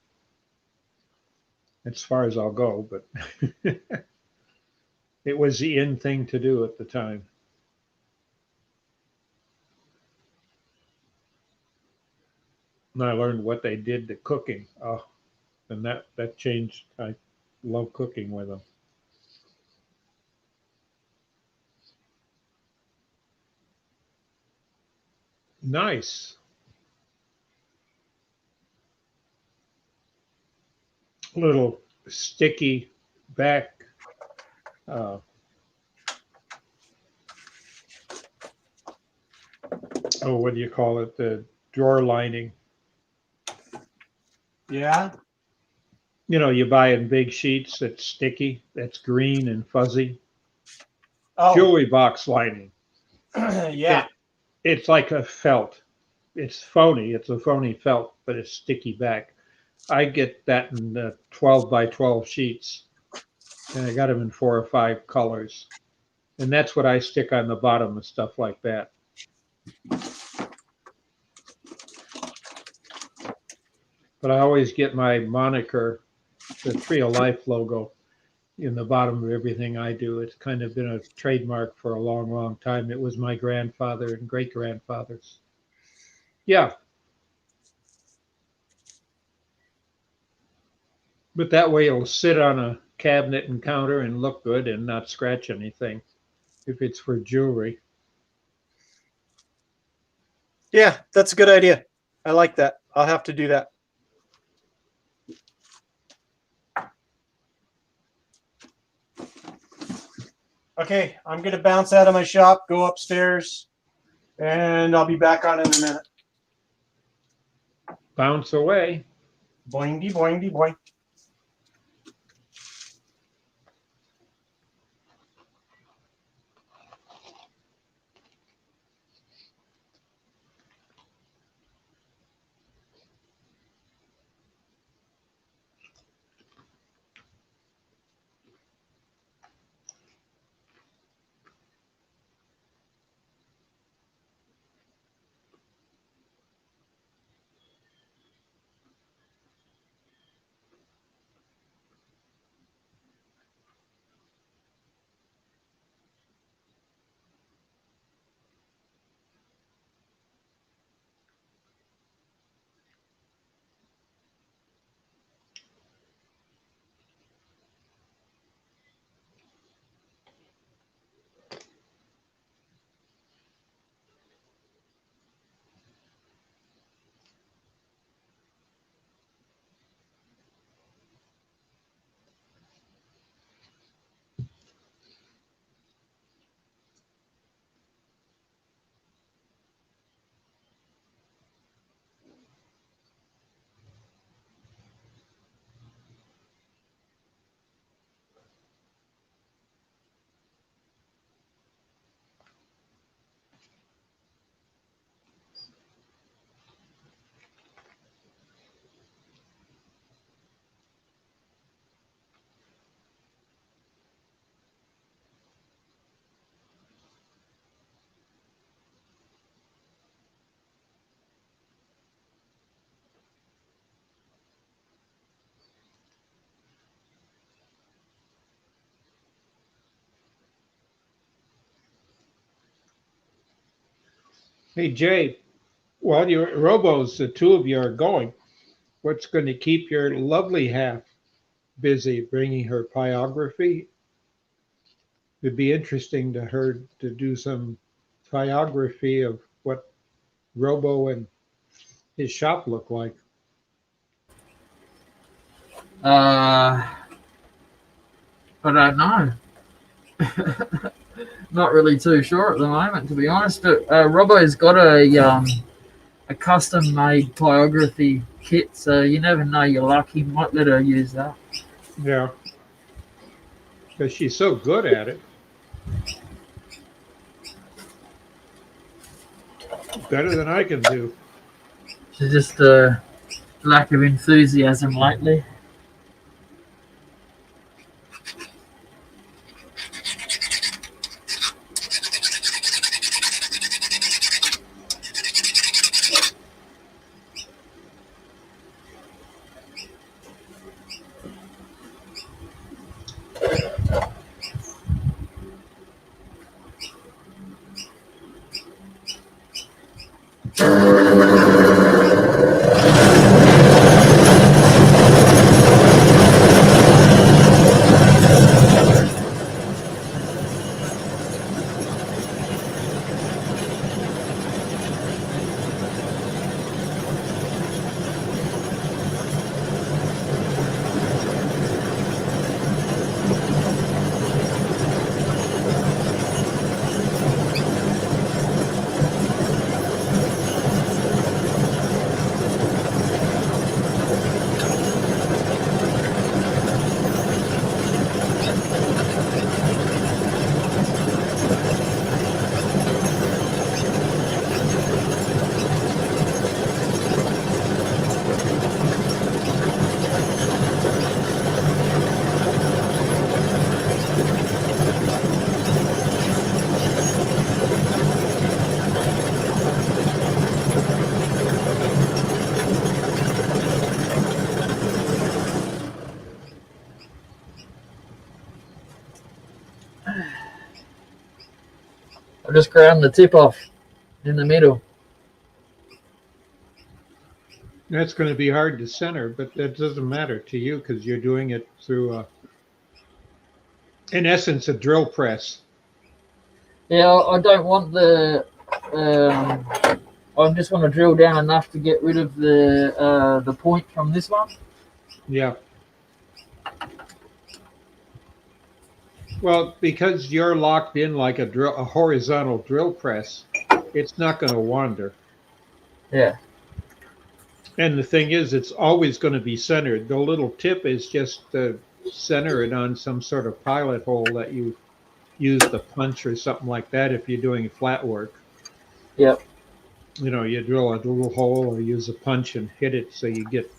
As far as I'll go, but it was the in thing to do at the time. And I learned what they did to cooking. Oh, and that changed. I love cooking with them. Nice. Little sticky back. Uh, oh, what do you call it? The drawer lining. Yeah. You know, you buy in big sheets that's sticky, that's green and fuzzy. Oh, Jewelry box lining. yeah. It's like a felt. It's phony. It's a phony felt, but it's sticky back. I get that in 12 by 12 sheets, and I got them in 4 or 5 colors. And that's what I stick on the bottom of stuff like that. But I always get my moniker, the Tree of Life logo, in the bottom of everything I do. It's kind of been a trademark for a long, long time. It was my grandfather and great grandfather's. Yeah, but that way it'll sit on a cabinet and counter and look good and not scratch anything if it's for jewelry. Yeah, that's a good idea. I like that. I'll have to do that. Okay, I'm going to bounce out of my shop, go upstairs, and I'll be back on in a minute. Bounce away. Boingy, boingy, boing. Hey, Jay, while your robos, the two of you are going, what's going to keep your lovely half busy bringing her biography? It'd be interesting to her to do some biography of what Robo and his shop look like. I don't know. Not really too sure at the moment, to be honest. But Robbo's got a custom made biography kit, so you never know your luck. He might let her use that. Yeah, because she's so good at it. Better than I can do. She's just lack of enthusiasm lately. I just ground the tip off in the middle. That's going to be hard to center, but that doesn't matter to you because you're doing it through, in essence, a drill press. Yeah, I don't want the. I just want to drill down enough to get rid of the point from this one. Yeah. Well, because you're locked in like a horizontal drill press, it's not going to wander. Yeah. And the thing is, it's always going to be centered. The little tip is just to center it on some sort of pilot hole that you use the punch or something like that if you're doing flat work. Yep. You drill a little hole or use a punch and hit it so you get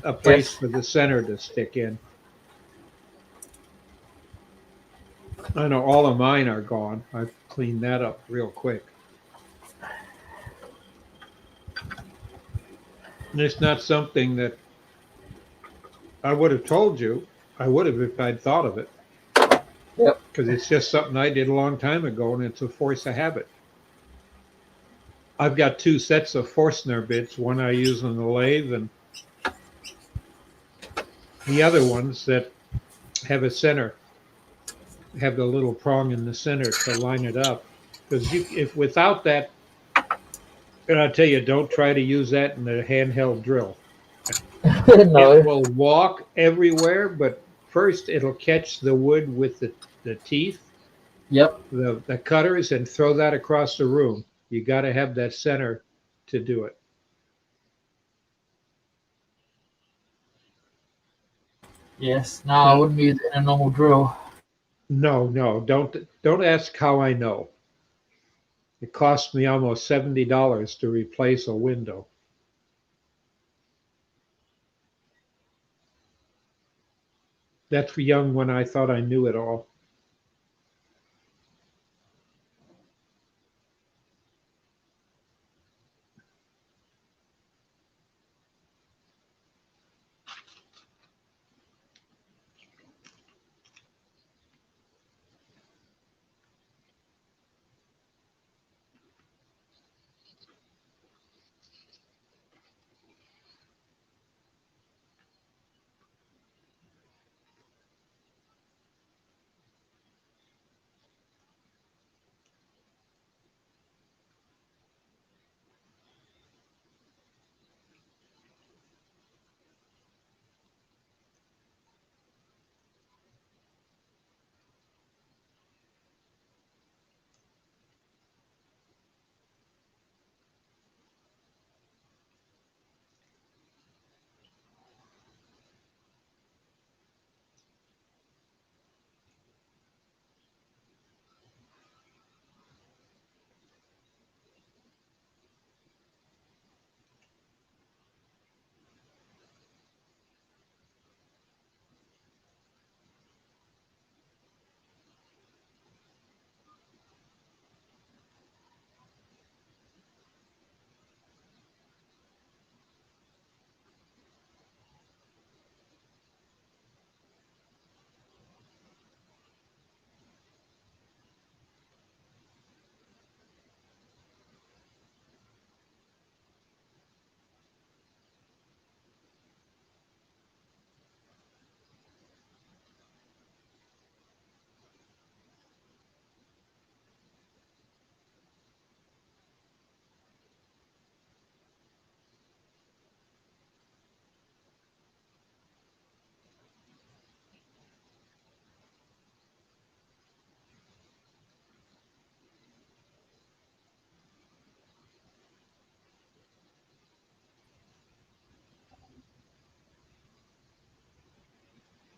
a place Yes. for the center to stick in. I know all of mine are gone. I've cleaned that up real quick. And it's not something that I would have told you. I would have if I'd thought of it. Yep. Because it's just something I did a long time ago and it's a force of habit. I've got two sets of Forstner bits, one I use on the lathe and the other ones that have a center, have the little prong in the center to line it up. Because if without that, and I tell you, don't try to use that in a handheld drill. No. It will walk everywhere, but first it'll catch the wood with the teeth, Yep. the cutters, and throw that across the room. You got to have that center to do it. Yes. No, I wouldn't use it in a normal drill. No, don't ask how I know. It cost me almost $70 to replace a window. That's young when I thought I knew it all.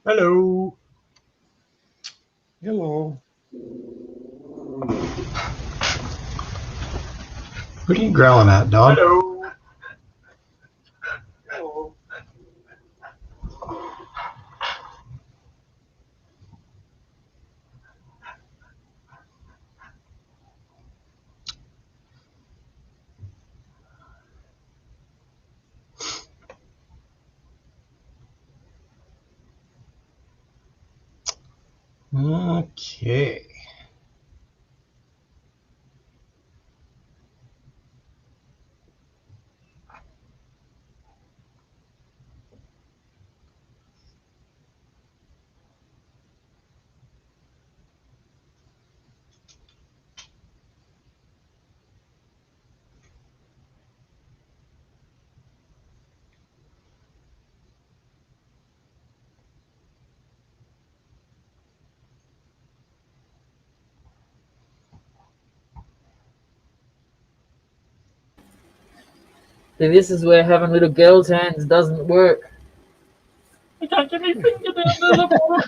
Hello. Hello. What are you growling at, dog? Hello. Hello. Okay. See, this is where having little girls' hands doesn't work. I can't get my finger down to the bottom.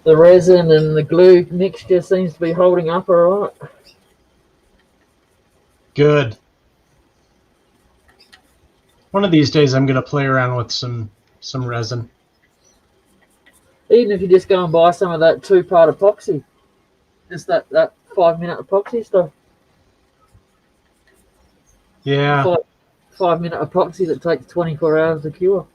The resin and the glue mixture seems to be holding up all right. Good. One of these days, I'm going to play around with some resin. Even if you just go and buy some of that 2-part epoxy, just that 5-minute epoxy stuff. Yeah. 5-minute epoxy that takes 24 hours to cure.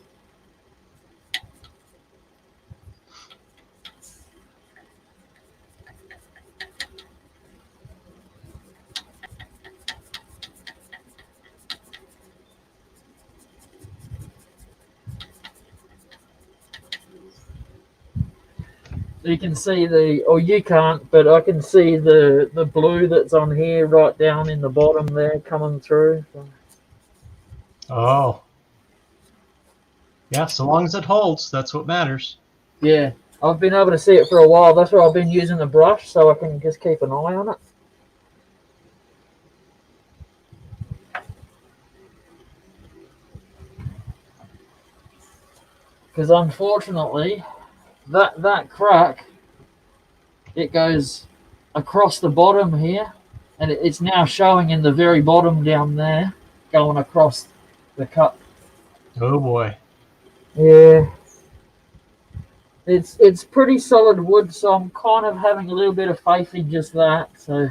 You can see or you can't, but I can see the blue that's on here right down in the bottom there coming through. Oh. Yeah, so long as it holds, that's what matters. Yeah, I've been able to see it for a while. That's why I've been using the brush, so I can just keep an eye on it. Because unfortunately, that crack, it goes across the bottom here, and it's now showing in the very bottom down there, going across the cut. Oh boy. Yeah. It's pretty solid wood, so I'm kind of having a little bit of faith in just that. So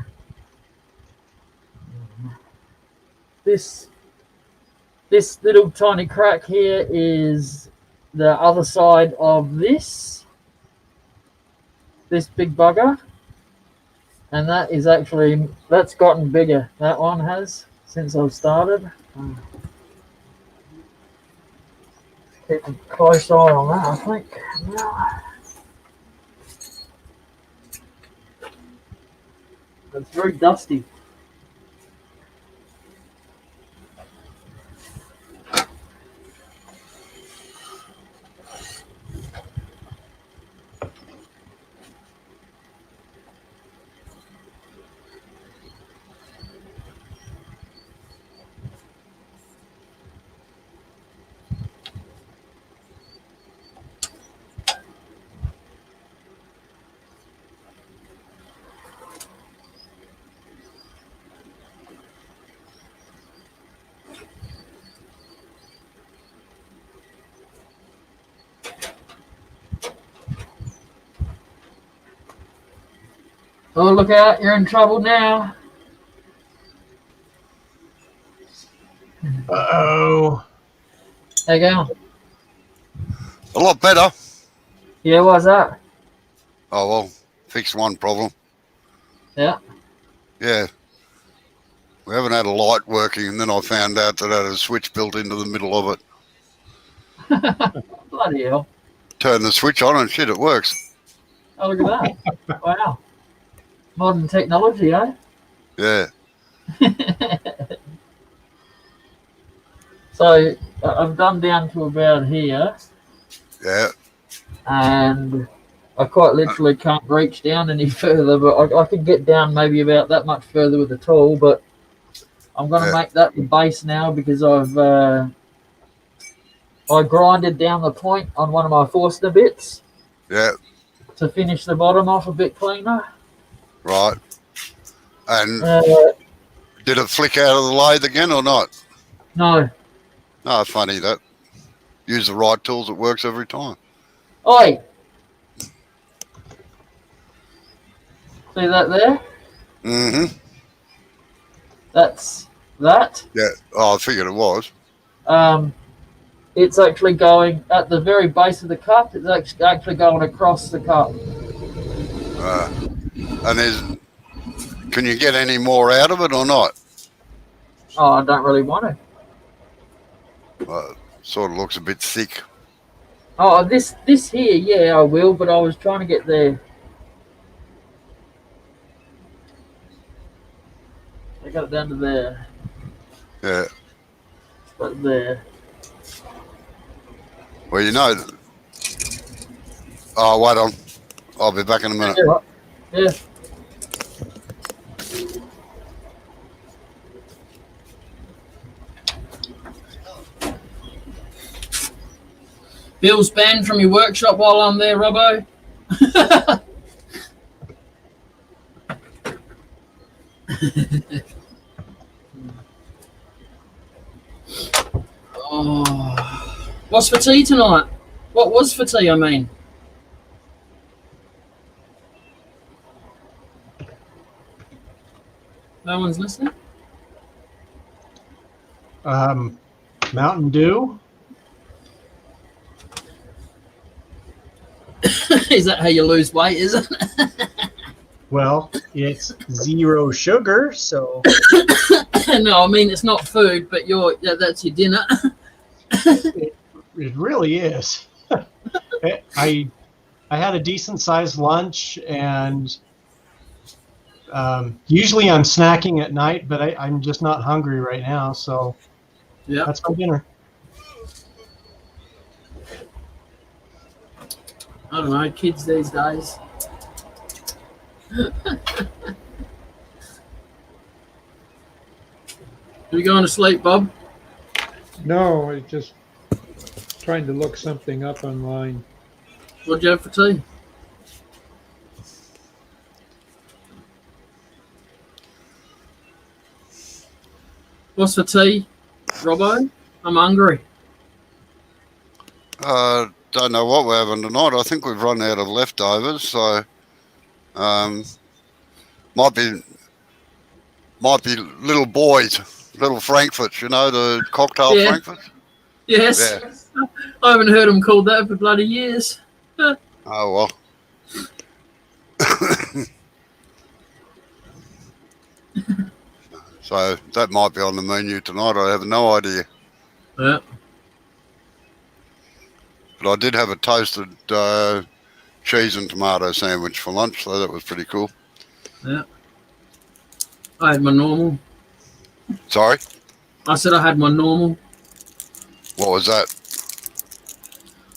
this little tiny crack here is the other side of this big bugger, and that's gotten bigger. That one has, since I've started. Keep a close eye on that, I think. It's very dusty. Oh, look out, you're in trouble now. Uh-oh. How you going? A lot better. Yeah, why's that? Oh, well, fixed one problem. Yeah. Yeah. We haven't had a light working, and then I found out that it had a switch built into the middle of it. Bloody hell. Turn the switch on and shit, it works. Oh, look at that. Wow. Modern technology, eh? Yeah. So I've done down to about here, Yeah. and I quite literally can't reach down any further, but I can get down maybe about that much further with the tool, but I'm going to make that the base now because I grinded down the point on one of my Forster bits. Yeah. To finish the bottom off a bit cleaner. Right. And did it flick out of the lathe again or not? No. Oh, funny that. Use the right tools, it works every time. Oi, See that there? Mm-hmm. That's that. Yeah. Oh, I figured it was. Um, it's actually going at the very base of the cup. It's actually going across the cup. And can you get any more out of it or not? Oh, I don't really want to. Sort of looks a bit thick. Oh, this here, yeah, I will. But I was trying to get there. I got it down to there. Yeah. But there. Well, you know. Oh, wait on. I'll be back in a minute. Yeah. Right. Yeah. Bill's banned from your workshop while I'm there, Robbo. Oh. What's for tea tonight? What was for tea, I mean? No one's listening? Mountain Dew. Is that how you lose weight, is it? Well, it's zero sugar, so No, I mean, it's not food, but that's your dinner. it really is. I had a decent sized lunch, and usually I'm snacking at night, but I'm just not hungry right now, so Yeah. that's my dinner. I don't know, kids these days. Are you going to sleep, Bob? No, I just trying to look something up online. What'd you have for tea? What's for tea, Robbo? I'm hungry. Don't know what we're having tonight. I think we've run out of leftovers, so might be little boys, little Frankfurts. You know, the cocktail Yeah. Frankfurts. Yes. Yeah. I haven't heard them called that for bloody years. Oh well. So that might be on the menu tonight. I have no idea. Yeah. But I did have a toasted cheese and tomato sandwich for lunch, so that was pretty cool. Yeah. I had my normal. Sorry, I said I had my normal. what was that?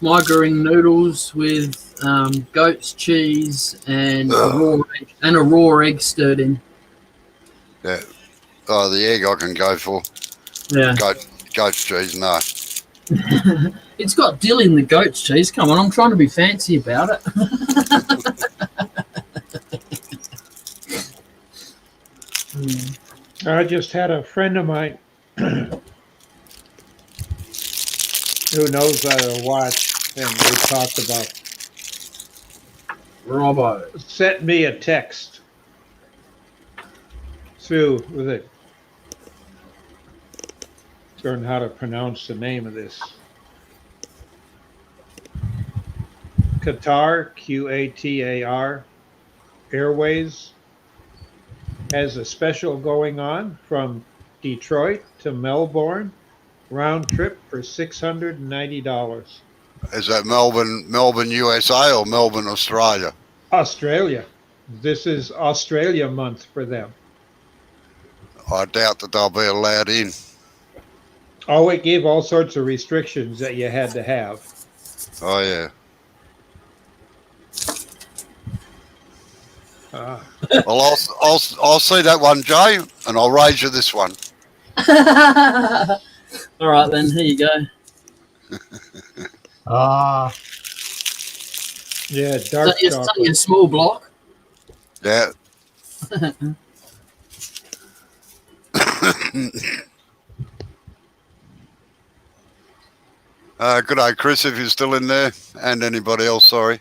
Margarine noodles with goat's cheese and Ugh. a raw egg stirred in. Yeah. Oh, the egg I can go for. Yeah. Goat's cheese, no. It's got dill in the goat's cheese. Come on, I'm trying to be fancy about it. I just had a friend of mine who knows how to watch, and we talked about, Robbo. sent me a text through with it. Learn how to pronounce the name of this. Qatar, Qatar Airways has a special going on from Detroit to Melbourne, round trip for $690. Is that Melbourne, USA or Melbourne, Australia? Australia. This is Australia month for them. I doubt that they'll be allowed in. Oh, it gave all sorts of restrictions that you had to have. Oh, yeah. Well, I'll see that one, Jay, and I'll raise you this one. All right, then. Here you go. Yeah, dark It's only a small block. Yeah. Good day, Chris, if you're still in there, and anybody else, sorry.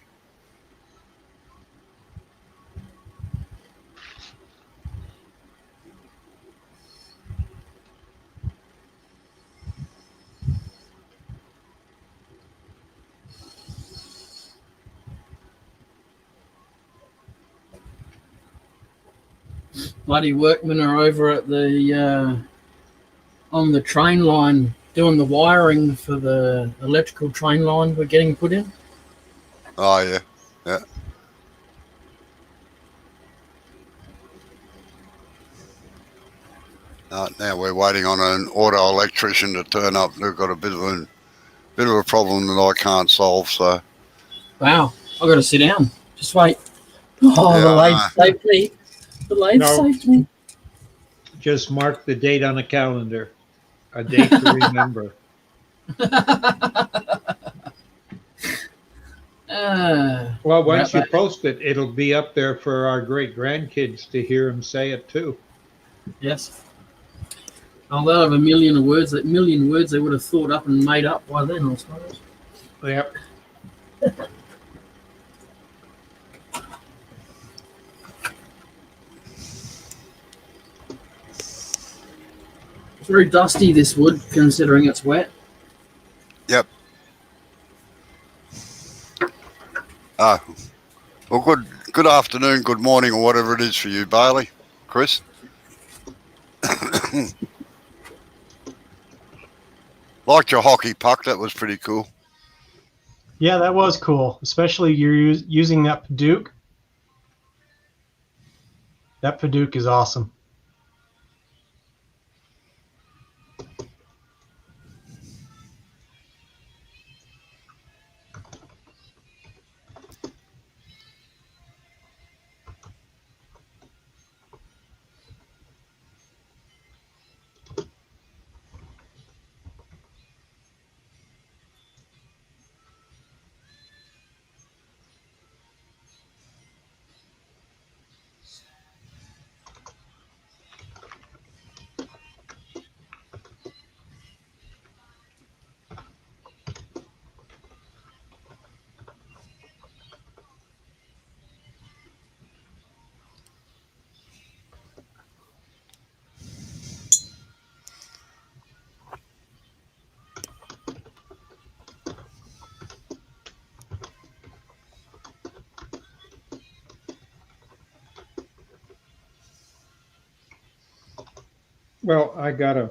bloody workmen are over at the on the train line doing the wiring for the electrical train line we're getting put in. Oh, yeah. Yeah. Now we're waiting on an auto electrician to turn up. They've got a bit of a problem that I can't solve. So Wow, I got to sit down. Just wait. Oh, yeah, the I lathe know. saved me. The lathe No. saved me. Just mark the date on the calendar. A date to remember. Well, once you Right, post it, it'll be up there for our great grandkids to hear him say it too. yes. Oh, they'll have a million words. That million words they would have thought up and made up by then, I suppose. Yep. It's very dusty, this wood, considering it's wet. Yep. Oh, well, good afternoon, good morning, or whatever it is for you, Bailey, Chris. Liked your hockey puck. That was pretty cool. Yeah, that was cool, especially you're using that Paduke. That Paduke is awesome. Well, I gotta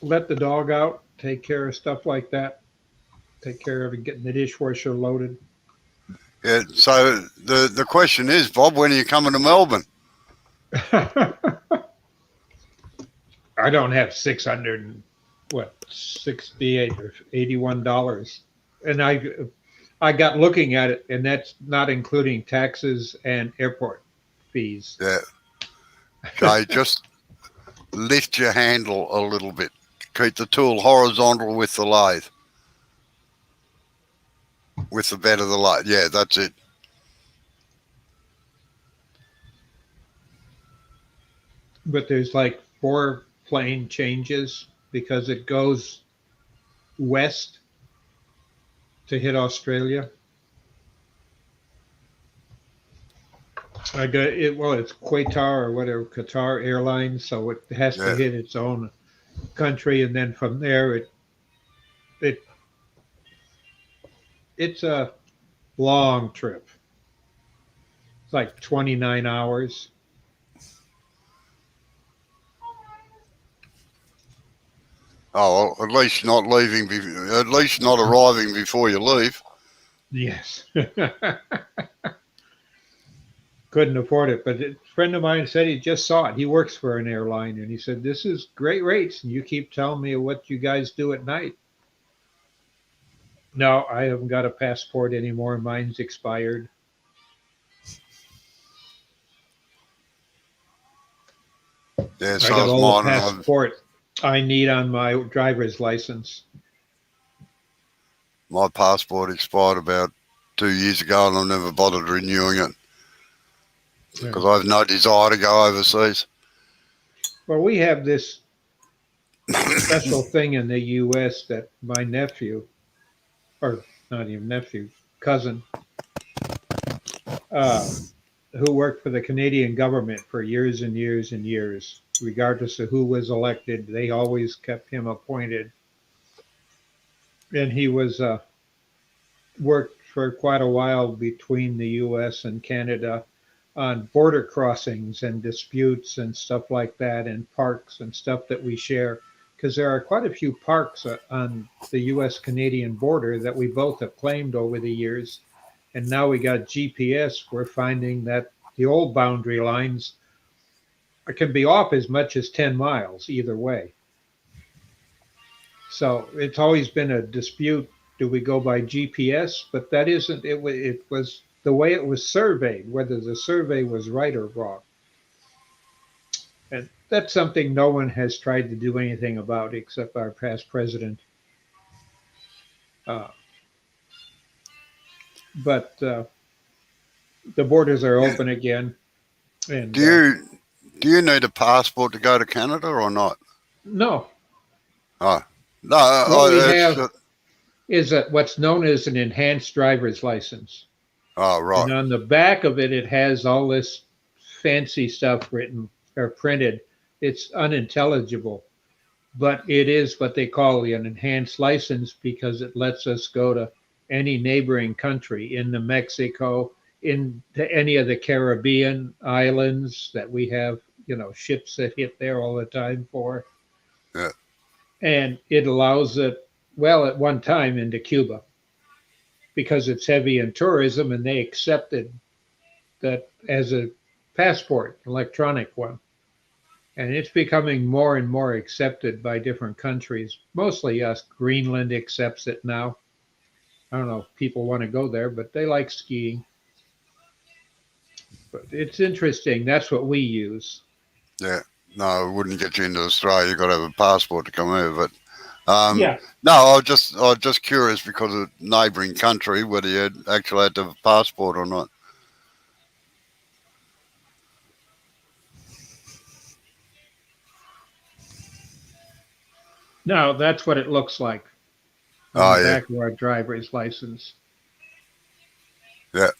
let the dog out, take care of stuff like that, take care of getting the dishwasher loaded. Yeah. So the question is, Bob, when are you coming to Melbourne? I don't have 68 or $81, and I got looking at it, and that's not including taxes and airport fees. Yeah. Okay, just lift your handle a little bit. Keep the tool horizontal with the lathe. With the bed of the lathe. Yeah, that's it. But there's like 4 plane changes because it goes west to hit Australia. I got it. Well, it's Qatar or whatever, Qatar Airlines, so it has to Yeah. hit its own country, and then from there, it it's a long trip. It's like 29 hours. Oh, well, at least not leaving. At least not arriving before you leave. Yes. Couldn't afford it, but a friend of mine said he just saw it. He works for an airline, and he said, "This is great rates, and you keep telling me what you guys do at night." No, I haven't got a passport anymore. Mine's expired. Yeah, I so got is all the mine. And passport I need on my driver's license. my passport expired about 2 years ago, and I've never bothered renewing it because I have no desire to go overseas. Well, we have this special thing in the U.S. that my nephew, or not even nephew, cousin, uh, who worked for the Canadian government for years and years and years, regardless of who was elected, they always kept him appointed. And he was worked for quite a while between the U.S. and Canada on border crossings and disputes and stuff like that, and parks and stuff that we share. Because there are quite a few parks on the US Canadian border that we both have claimed over the years. And now we got GPS, we're finding that the old boundary lines can be off as much as 10 miles either way. So it's always been a dispute. Do we go by GPS? But that isn't, it was the way it was surveyed, whether the survey was right or wrong. And that's something no one has tried to do anything about except our past president. Uh, but the borders are Yeah. open again. And Do you need a passport to go to Canada or not? no, Oh, no, what we it's have is what's known as an enhanced driver's license. oh right, And on the back of it, it has all this fancy stuff written or printed. It's unintelligible, but it is what they call an enhanced license because it lets us go to any neighboring country, into Mexico, into any of the Caribbean islands that we have, ships that hit there all the time for. yeah, And it allows it, well, at one time into Cuba because it's heavy in tourism and they accepted that as a passport, electronic one. And it's becoming more and more accepted by different countries. Mostly us. Greenland accepts it now. I don't know if people want to go there, but they like skiing. But it's interesting. That's what we use. yeah. No, it wouldn't get you into Australia. You've got to have a passport to come over. But Yeah. no, I was just curious because of neighbouring country whether you actually had to have a passport or not. No, that's what it looks like on the Oh yeah, back of our driver's license. yeah,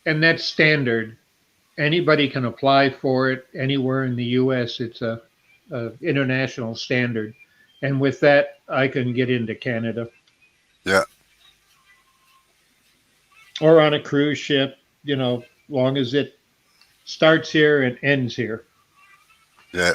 And that's standard. Anybody can apply for it anywhere in the U.S. It's a international standard. And with that, I can get into Canada yeah, or on a cruise ship, long as it starts here and ends here. yeah.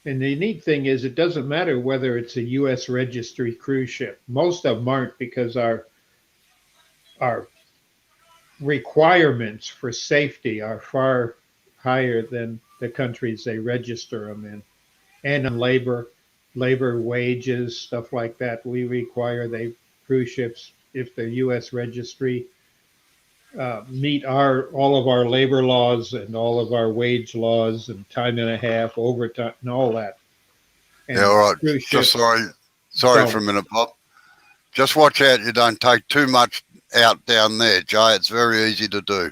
And the neat thing is, it doesn't matter whether it's a U.S. registry cruise ship. Most of them aren't because our requirements for safety are far higher than the countries they register them in. And on labor wages, stuff like that, we require they cruise ships, if the U.S. registry, meet all of our labor laws and all of our wage laws and time and a half, overtime, and all that. Yeah, And all right. cruise Just ships sorry for a don't. minute, Bob. Just watch out you don't take too much out down there, Jay. It's very easy to do.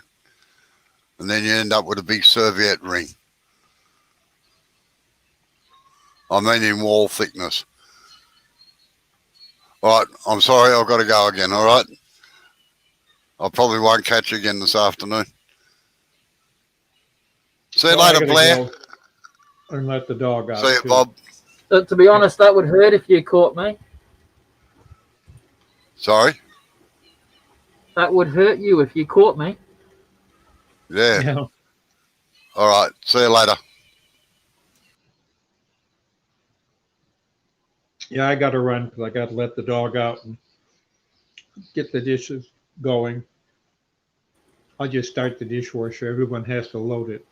And then you end up with a big serviette ring. I mean in wall thickness. All right, I'm sorry, I've got to go again, all right? I probably won't catch you again this afternoon. See you Well, I later, gotta Blair. go and let the dog out See you, too. Bob. To be honest, that would hurt if you caught me. Sorry? That would hurt you if you caught me. Yeah. Yeah. All right, see you later. Yeah, I gotta run because I gotta let the dog out and get the dishes going. I'll just start the dishwasher. Everyone has to load it.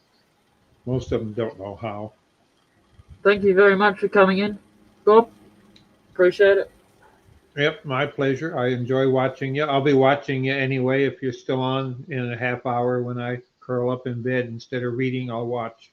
Most of them don't know how. Thank you very much for coming in, Bob. Appreciate it. Yep, my pleasure. I enjoy watching you. I'll be watching you anyway. If you're still on in a half hour when I curl up in bed instead of reading, I'll watch.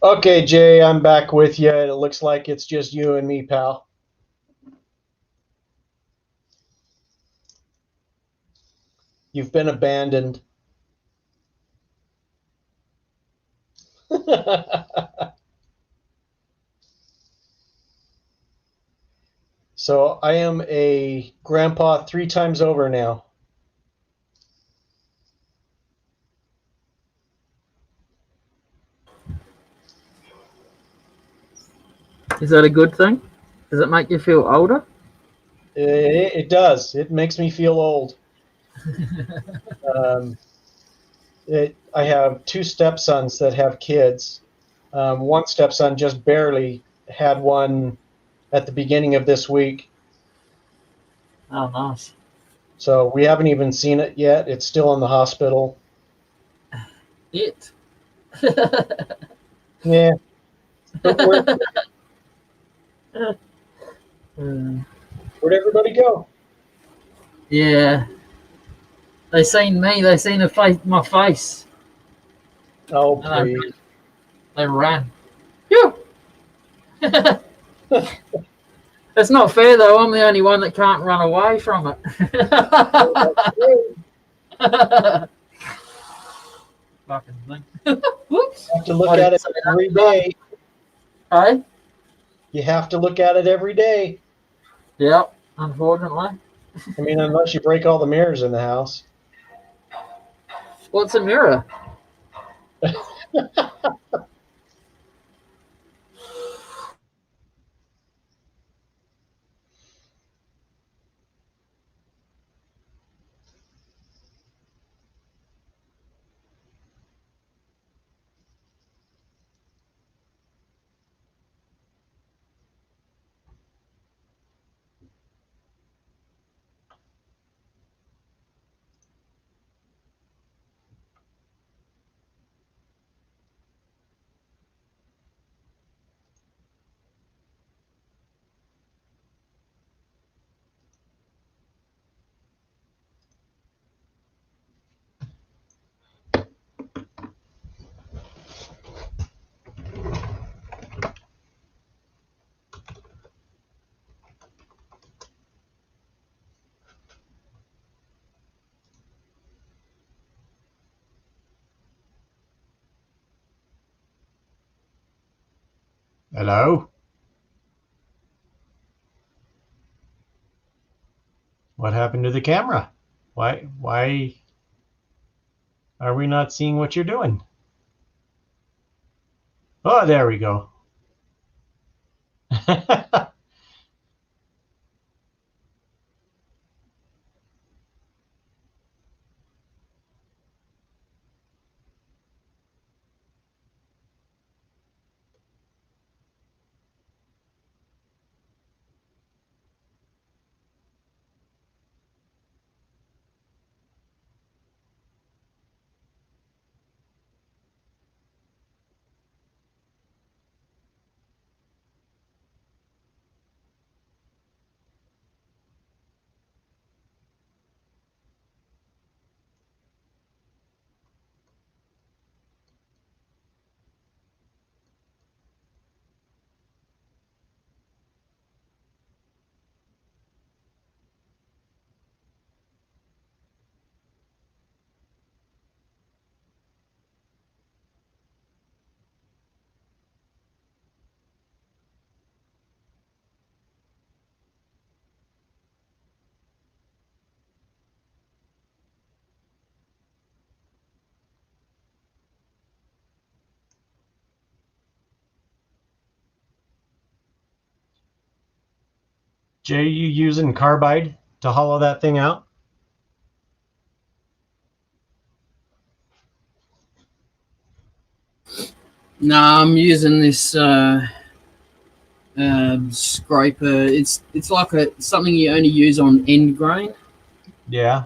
Okay, Jay, I'm back with you. It looks like it's just you and me, pal. You've been abandoned. So I am a grandpa 3 times over now. Is that a good thing? Does it make you feel older? It does. It makes me feel old. Um, I have 2 stepsons that have kids. One stepson just barely had one at the beginning of this week. Oh, nice. So we haven't even seen it yet. It's still in the hospital. It. Yeah. But where'd everybody go? Yeah. They seen me. They seen my face. Oh, And please. they ran. Phew! It's not fair though. I'm the only one that can't run away from it. Fucking thing. Whoops. You have to look at it every day. Hey? You have to look at it every day. Yep. Unfortunately. I mean, unless you break all the mirrors in the house. What's a mirror? Hello? What happened to the camera? Why are we not seeing what you're doing? Oh, there we go. Jay, you using carbide to hollow that thing out? No, I'm using this scraper. It's like something you only use on end grain. Yeah.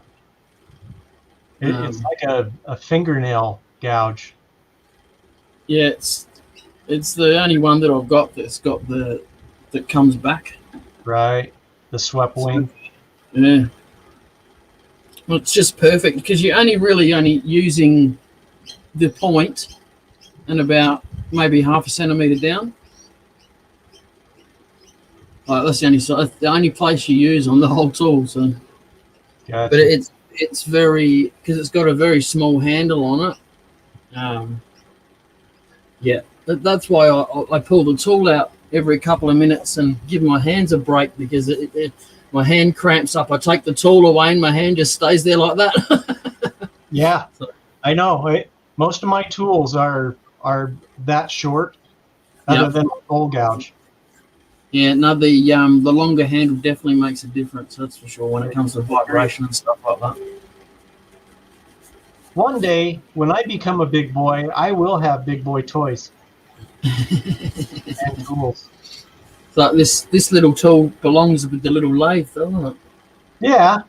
It's like a fingernail gouge. Yeah, it's the only one that I've got that comes back. Right. The swept wing. Yeah. Well, it's just perfect because you're only using the point and about maybe half a centimetre down. Like that's the only place you use on the whole tool. So, Gotcha. but it's very, because it's got a very small handle on it. Yeah, that's why I pull the tool out every couple of minutes and give my hands a break, because my hand cramps up. I take the tool away and my hand just stays there like that. Yeah, So, I know. Most of my tools are that short, other than a hole gouge. yeah, no, the longer handle definitely makes a difference. That's for sure when it comes to vibration and stuff like that. One day, when I become a big boy, I will have big boy toys and tools. So this little tool belongs with the little lathe, doesn't it? Yeah.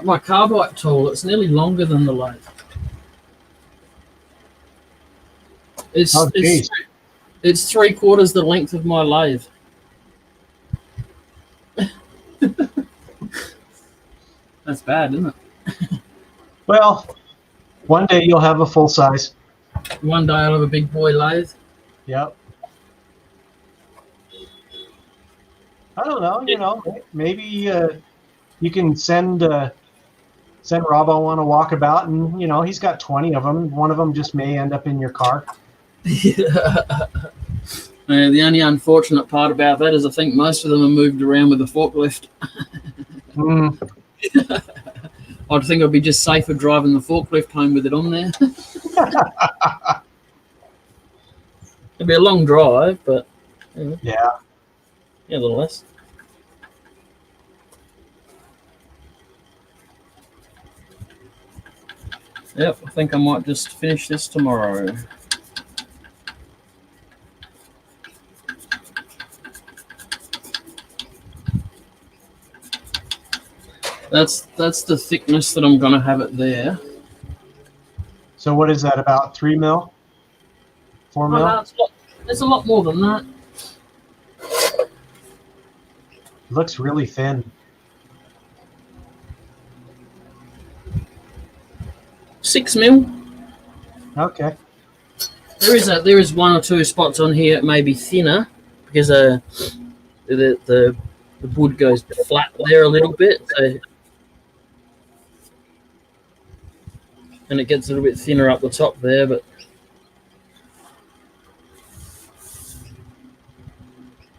My carbide tool, it's nearly longer than the lathe. It's Oh, geez. it's 3/4 the length of my lathe. That's bad, isn't it? Well, one day you'll have a full size. One day I'll have a big boy lathe. Yep. I don't know. Maybe you can send Rob on a walkabout, and he's got 20 of them. One of them just may end up in your car. The only unfortunate part about that is I think most of them are moved around with a forklift. I think it'd be just safer driving the forklift home with it on there. It'd be a long drive, but Yeah. nevertheless. Yep, I think I might just finish this tomorrow. That's the thickness that I'm gonna have it there. So what is that, about 3 mil? 4 mil? No, it's a lot more than that. It looks really thin. 6 mil. Okay. There is one or two spots on here that may be thinner because the wood goes flat there a little bit, so, and it gets a little bit thinner up the top there, but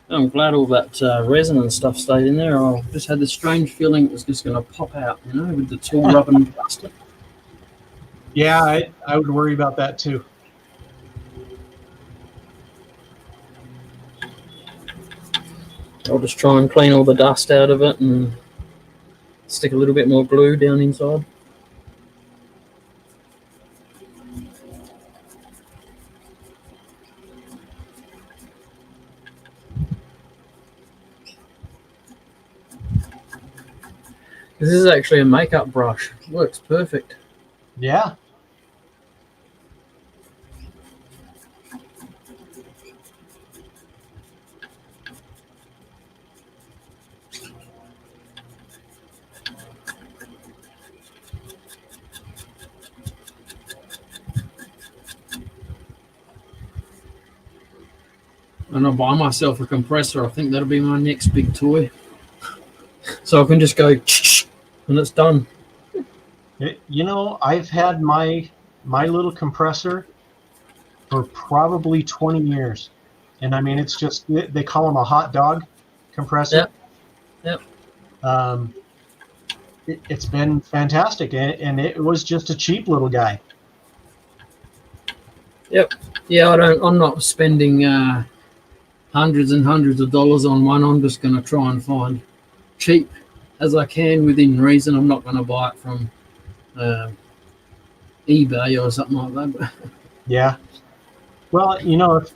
I'm glad all that resin and stuff stayed in there. I just had this strange feeling it was just going to pop out, with the tool rubbing past it. Yeah, I would worry about that too. I'll just try and clean all the dust out of it and stick a little bit more glue down inside. This is actually a makeup brush. Works perfect. Yeah. And I'll buy myself a compressor. I think that'll be my next big toy. So I can just go and it's done. I've had my little compressor for probably 20 years. And I mean, it's just, they call them a hot dog compressor. Yep. It's been fantastic. And it was just a cheap little guy. Yep. Yeah, I'm not spending hundreds and hundreds of dollars on one. I'm just going to try and find cheap as I can within reason. I'm not going to buy it from eBay or something like that. Yeah. Well, if,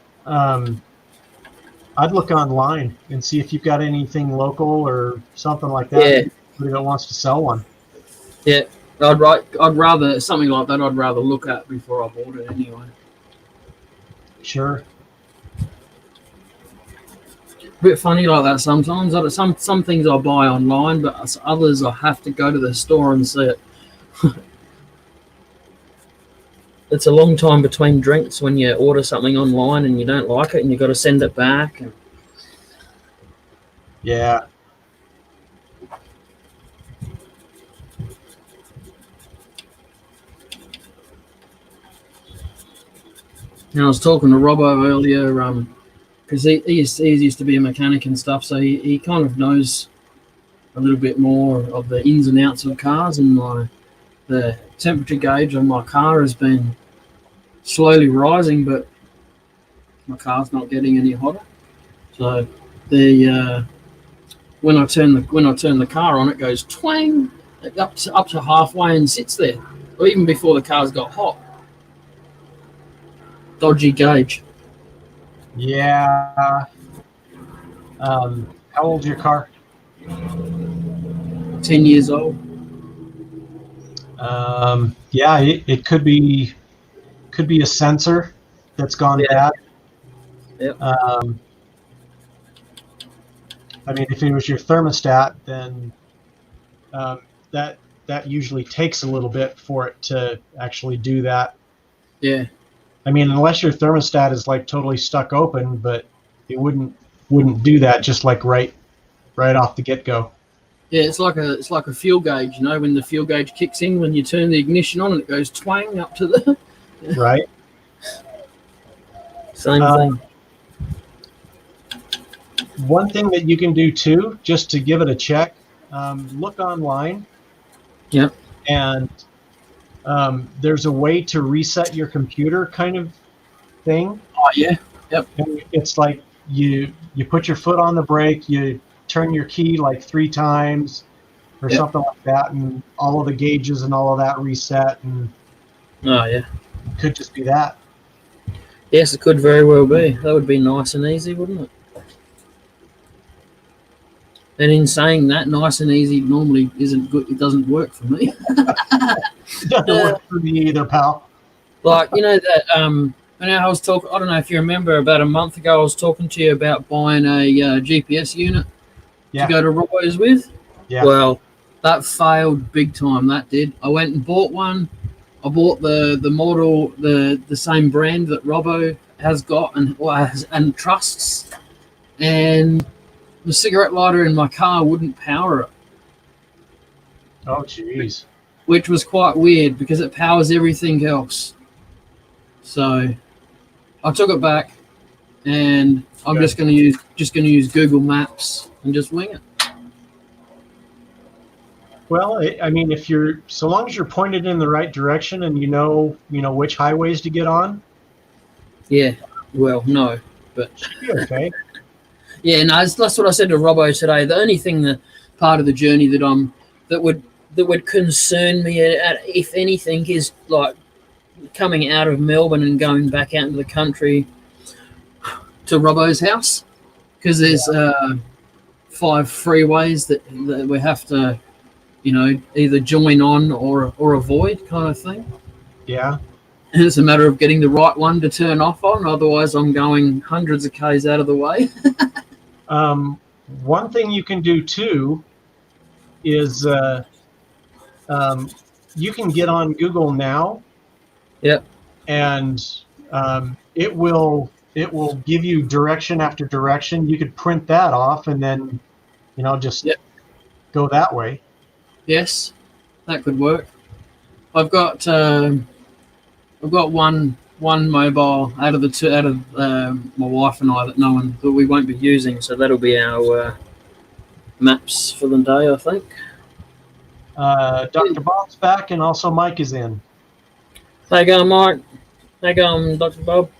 I'd look online and see if you've got anything local or something like that. Yeah. Somebody that wants to sell one. Yeah, I'd rather something like that. I'd rather look at before I bought it anyway. Sure. A bit funny like that sometimes. Some things I buy online, but others I have to go to the store and see it. it's a long time between drinks when you order something online and you don't like it and you got to send it back. And Yeah. I was talking to Robbo earlier, because he used to be a mechanic and stuff, so he kind of knows a little bit more of the ins and outs of cars. And the temperature gauge on my car has been slowly rising, but my car's not getting any hotter. So the when I turn the car on, it goes twang up to halfway and sits there, or even before the car's got hot. Dodgy gauge. Yeah. How old's your car? 10 years old. Yeah, it could be a sensor that's gone Yeah. bad. Yep. I mean, if it was your thermostat, then that usually takes a little bit for it to actually do that. Yeah. I mean, unless your thermostat is like totally stuck open, but it wouldn't do that just like right off the get go. Yeah, it's like a fuel gauge, you know, when the fuel gauge kicks in when you turn the ignition on and it goes twang up to the Right. same thing. One thing that you can do too, just to give it a check, look online. Yep. And there's a way to reset your computer kind of thing. Oh yeah. And it's like you put your foot on the brake, you turn your key like 3 times or Yep. something like that, and all of the gauges and all of that reset, and Oh yeah. it could just be that. Yes, it could very well be. That would be nice and easy, wouldn't it? And in saying that, nice and easy normally isn't good. It doesn't work for me. It doesn't work for me either, pal. Like, you know that I was talking. I don't know if you remember. About a month ago, I was talking to you about buying a GPS unit Yeah. to go to Robbo's with. Yeah. Well, that failed big time. That did. I went and bought one. I bought the model, the same brand that Robbo has got and trusts, and the cigarette lighter in my car wouldn't power it, Oh, jeez. which was quite weird because it powers everything else. So I took it back, and I'm Okay. just going to use Google Maps and just wing it. Well, I mean, so long as you're pointed in the right direction and you know which highways to get on, Yeah. Well, no, but should be okay. yeah, no, that's what I said to Robbo today. The only thing, that part of the journey that would concern me, if anything, is like coming out of Melbourne and going back out into the country to Robbo's house, because there's 5 freeways that we have to, either join on or avoid, kind of thing. Yeah. And it's a matter of getting the right one to turn off on. Otherwise, I'm going hundreds of k's out of the way. One thing you can do too is you can get on Google Now. Yep. And it will give you direction after direction. You could print that off and then just go that way. Yes, that could work. I've got one mobile out of the two, out of my wife and I, that we won't be using. So that'll be our maps for the day, I think. Dr. Bob's back, and also Mike is in. How you going, Mike? How you going, Dr. Bob?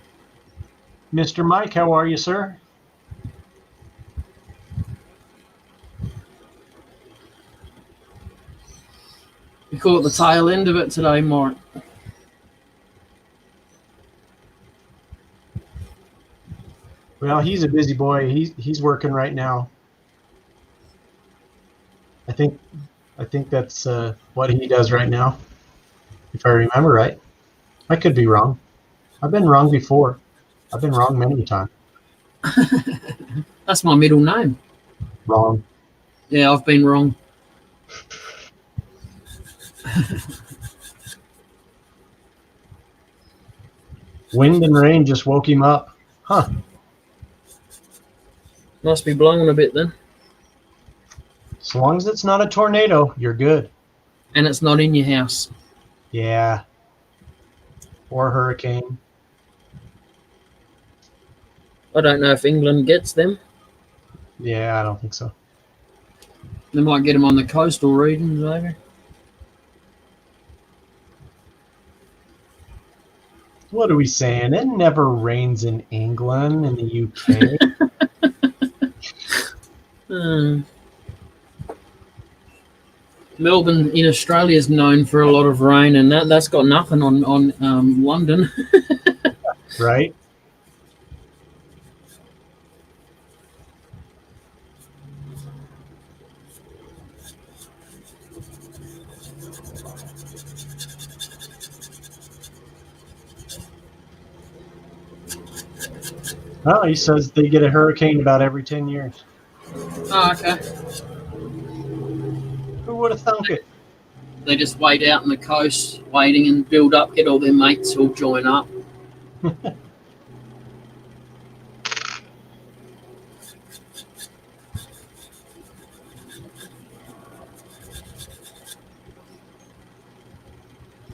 Mr. Mike, how are you, sir? We caught the tail end of it today, Mike. Well, he's a busy boy. He's working right now. I think that's what he does right now, if I remember right. I could be wrong. I've been wrong before. I've been wrong many times. That's my middle name. Wrong. Yeah, I've been wrong. Wind and rain just woke him up. Huh. Must be blowing a bit then. As long as it's not a tornado, you're good. And it's not in your house. Yeah. Or hurricane. I don't know if England gets them. Yeah, I don't think so. They might get them on the coastal regions, maybe. What are we saying? It never rains in England and the UK. Melbourne in Australia is known for a lot of rain, and that's got nothing on London. Right? Oh, he says they get a hurricane about every 10 years. Oh, okay. Who would have thunk it? They just wait out on the coast, waiting and build up, get all their mates all join up.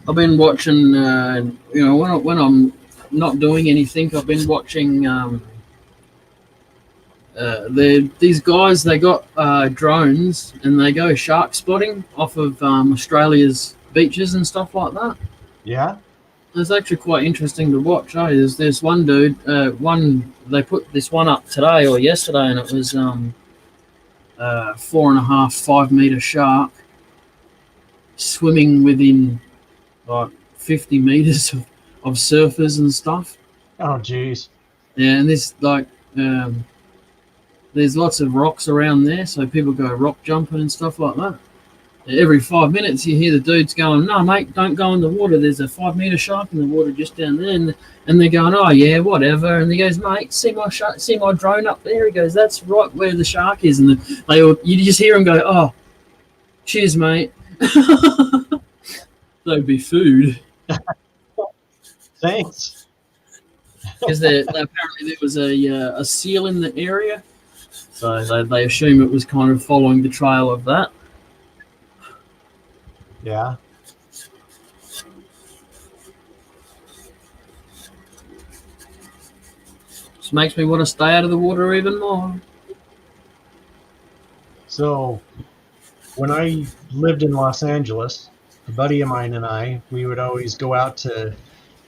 I've been watching, when I'm not doing anything, I've been watching. These guys, they got drones and they go shark spotting off of Australia's beaches and stuff like that. Yeah? It's actually quite interesting to watch. There's one dude, they put this one up today or yesterday, and it was 4.5, 5 meter shark swimming within like 50 meters of surfers and stuff. Oh, geez. Yeah, and there's lots of rocks around there, so people go rock jumping and stuff like that. Every 5 minutes, you hear the dudes going, "No, mate, don't go in the water. There's a 5 meter shark in the water just down there." And they're going, "Oh yeah, whatever." And he goes, "Mate, see my drone up there?" He goes, "That's right where the shark is." And you just hear him go, "Oh, cheers, mate." That'd be food. Thanks. Because apparently there was a seal in the area, so they assume it was kind of following the trail of that. Yeah. Just makes me want to stay out of the water even more. So, when I lived in Los Angeles, a buddy of mine and I, we would always go out to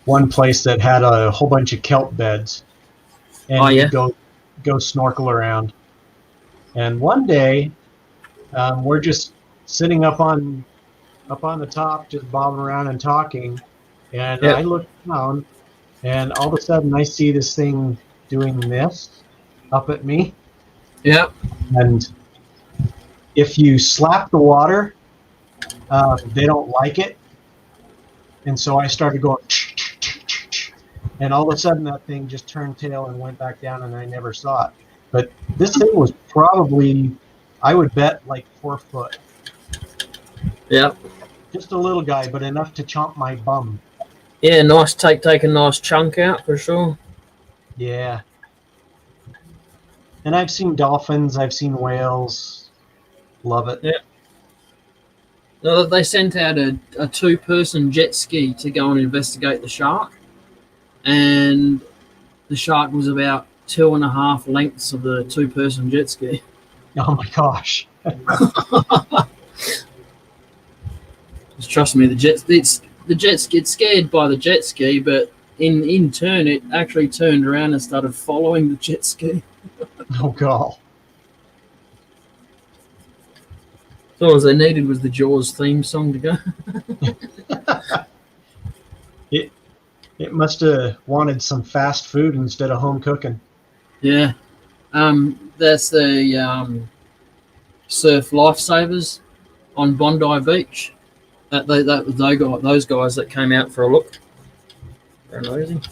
one place that had a whole bunch of kelp beds, and Oh, yeah? we'd go snorkel around. And one day, we're just sitting up on the top, just bobbing around and talking. And Yeah. I look down, and all of a sudden, I see this thing doing this up at me. Yeah. And if you slap the water, they don't like it. And so I started going, and all of a sudden that thing just turned tail and went back down, and I never saw it. But this thing was probably, I would bet, like 4 foot. Yeah. Just a little guy, but enough to chomp my bum. Yeah, nice. Take a nice chunk out for sure. Yeah. And I've seen dolphins, I've seen whales. Love it. Yeah. No, they sent out a 2-person jet ski to go and investigate the shark, and the shark was about 2.5 lengths of the 2-person jet ski. Oh my gosh. Just trust me, the jets get scared by the jet ski, but in turn, it actually turned around and started following the jet ski. Oh god. So all they needed was the Jaws theme song to go. It must have wanted some fast food instead of home cooking. Yeah. That's the surf lifesavers on Bondi Beach. That was those guys that came out for a look. They're amazing.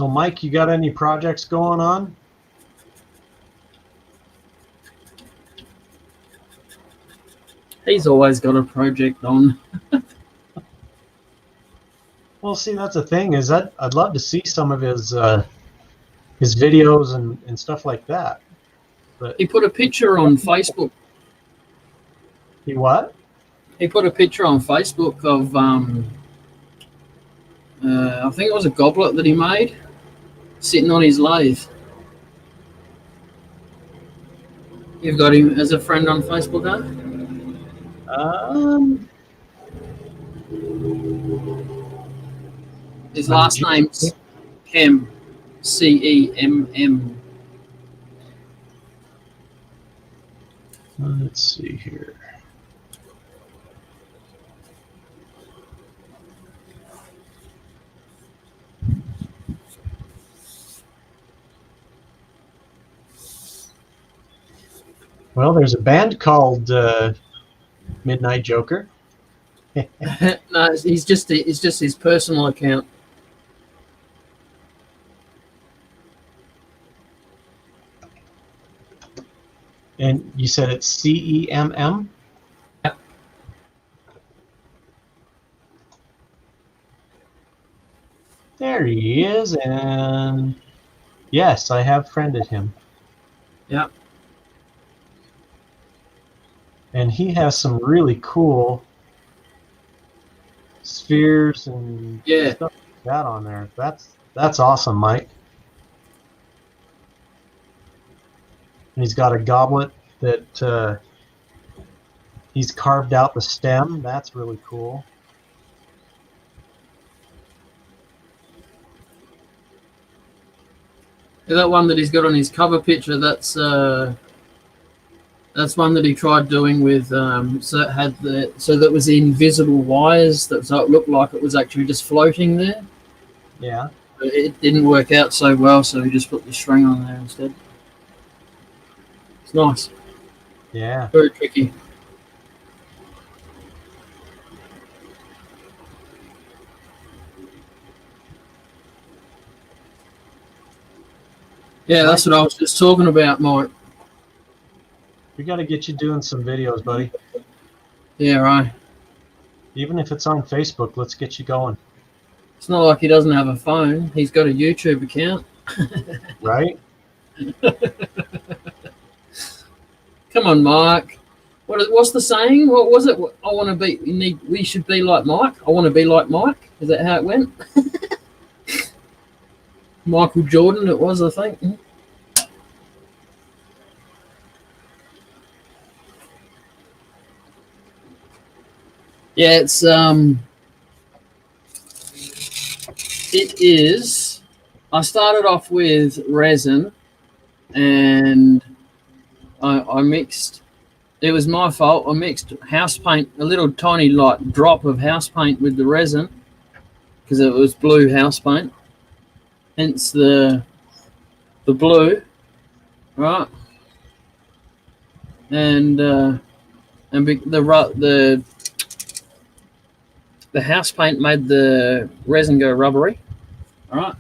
So, Mike, you got any projects going on? He's always got a project on. Well, see, that's the thing is that I'd love to see some of his videos and stuff like that. But He put a picture on Facebook. he what? He put a picture on Facebook of I think it was a goblet that he made sitting on his lathe. You've got him as a friend on Facebook, huh? His last name's Cem, Cemm. Let's see here. Well, there's a band called Midnight Joker. No, it's just his personal account. And you said it's CEMM? Yep. There he is, and yes, I have friended him. Yeah. And he has some really cool spheres and stuff like that on there. That's awesome, Mike. And he's got a goblet that he's carved out the stem. That's really cool. That one that he's got on his cover picture, that's one that he tried doing with so it had that was invisible wires so it looked like it was actually just floating there. Yeah. But it didn't work out so well, so he just put the string on there instead. It's nice. Yeah. Very tricky. Yeah, that's what I was just talking about, Mike. We got to get you doing some videos, buddy. Yeah, right. Even if it's on Facebook, let's get you going. It's not like he doesn't have a phone. He's got a YouTube account. Right? Come on, Mike. What's the saying? What was it? I want to be. We should be like Mike. I want to be like Mike. Is that how it went? Michael Jordan, it was, I think. Yeah, it is. I started off with resin, and I mixed. It was my fault. I mixed house paint, a little tiny drop of house paint with the resin, because it was blue house paint. Hence the blue, right? And the house paint made the resin go rubbery. All right.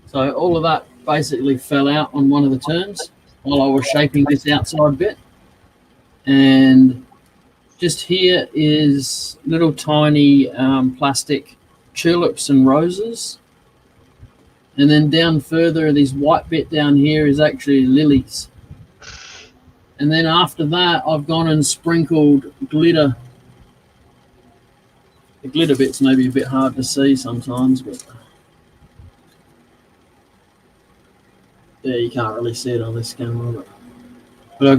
So all of that basically fell out on one of the turns while I was shaping this outside bit. And just here is little tiny plastic tulips and roses. And then down further, this white bit down here is actually lilies. And then after that, I've gone and sprinkled glitter. The glitter bit's maybe a bit hard to see sometimes, but yeah, you can't really see it on this camera. But I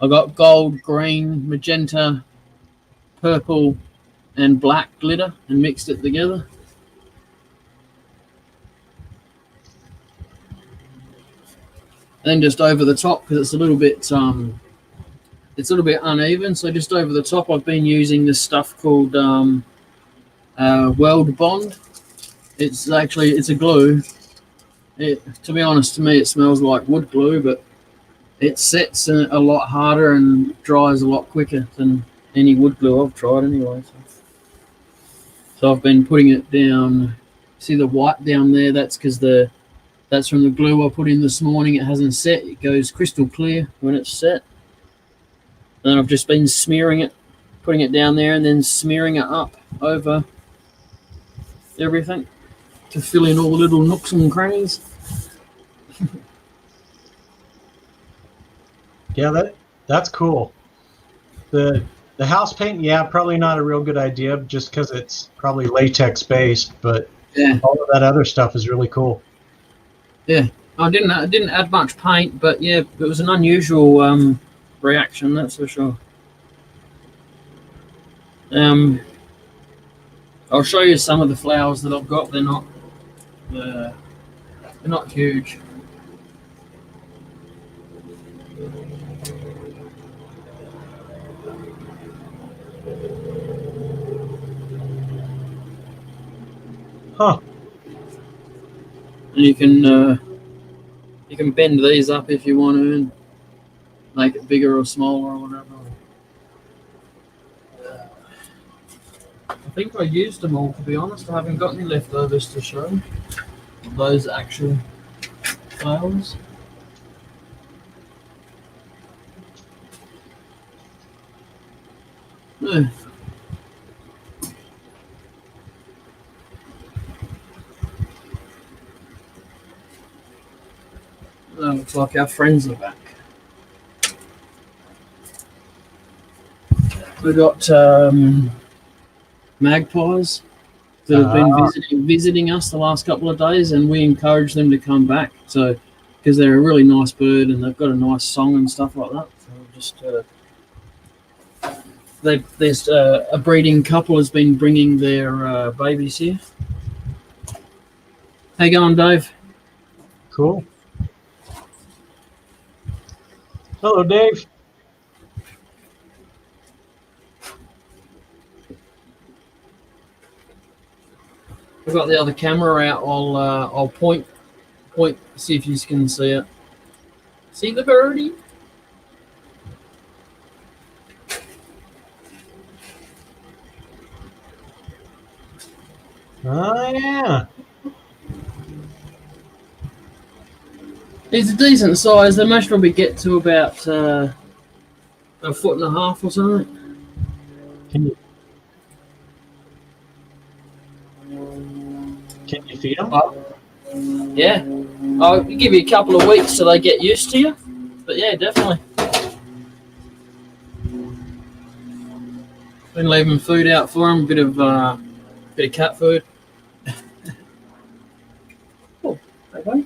got gold, green, magenta, purple, and black glitter, and mixed it together. Then just over the top, because it's a little bit uneven. So just over the top, I've been using this stuff called Weld Bond. It's a glue. To be honest, to me, it smells like wood glue, but it sets a lot harder and dries a lot quicker than any wood glue I've tried anyway. So I've been putting it down See the white down there? That's because that's from the glue I put in this morning. It hasn't set. It goes crystal clear when it's set. And I've just been smearing it, putting it down there, and then smearing it up over everything to fill in all the little nooks and crannies. Yeah, that's cool. The house paint, yeah, probably not a real good idea just because it's probably latex based, but Yeah, all of that other stuff is really cool. yeah. I didn't add much paint, but yeah, it was an unusual reaction, that's for sure. I'll show you some of the flowers that I've got. They're not huge. Huh. And you can bend these up if you want to and make it bigger or smaller or whatever. I think I used them all, to be honest. I haven't got any leftovers to show. Those actual flowers. Yeah. Looks like our friends are back. We got magpies that have been visiting us the last couple of days, and we encourage them to come back. So, because they're a really nice bird and they've got a nice song and stuff like that. So there's a breeding couple has been bringing their babies here. How you going, Dave? Cool. Hello, Dave. I've got the other camera out. I'll point, see if you can see it. See the birdie? Oh, yeah. He's a decent size. They most probably get to about a 1.5 feet or something. Can you feed them? Yeah. I'll give you a couple of weeks so they get used to you. But yeah, definitely. Been leaving food out for them, bit of cat food. Oh, okay.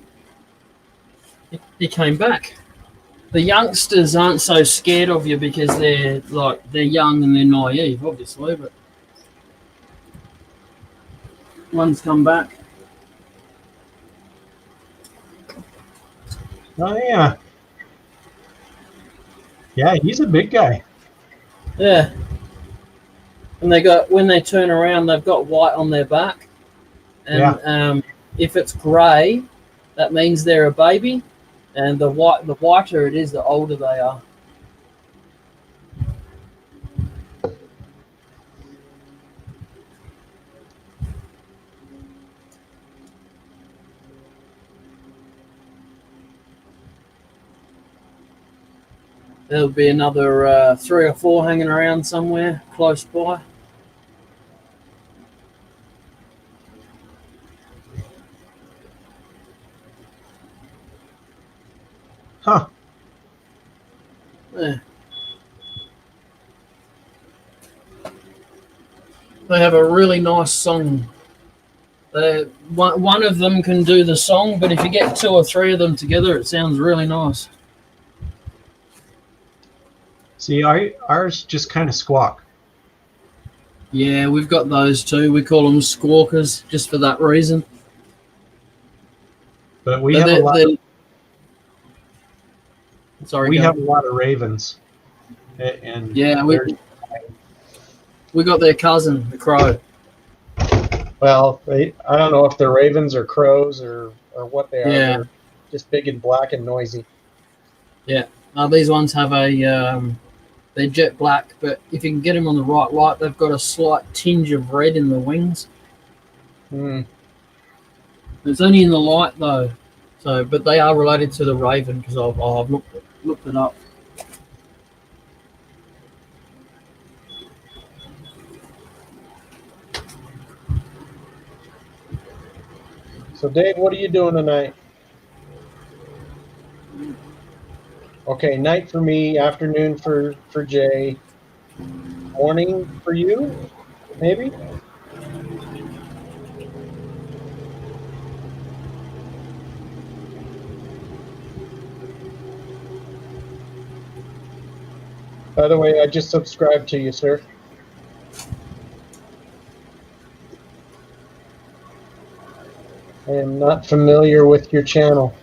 He came back. The youngsters aren't so scared of you because they're young and they're naive, obviously. But one's come back. Oh, yeah. Yeah, he's a big guy. Yeah. And when they turn around, they've got white on their back. And if it's grey, that means they're a baby. And the whiter it is, the older they are. There'll be another 3 or 4 hanging around somewhere close by. Huh. Yeah. They have a really nice song. One of them can do the song, but if you get 2 or 3 of them together, it sounds really nice. See, ours just kind of squawk. Yeah, we've got those too. We call them squawkers just for that reason. But we have a lot. Sorry, we have a lot of ravens, and yeah, we got their cousin, the crow. Well, I don't know if they're ravens or crows or what they are. Yeah. They're just big and black and noisy. Yeah. These ones have they're jet black, but if you can get them on the right light, they've got a slight tinge of red in the wings. Hmm. It's only in the light though. So, but they are related to the raven because I've looked it up. So, Dave, what are you doing tonight? Okay, night for me, afternoon for Jay, morning for you, maybe? By the way, I just subscribed to you, sir. I am not familiar with your channel.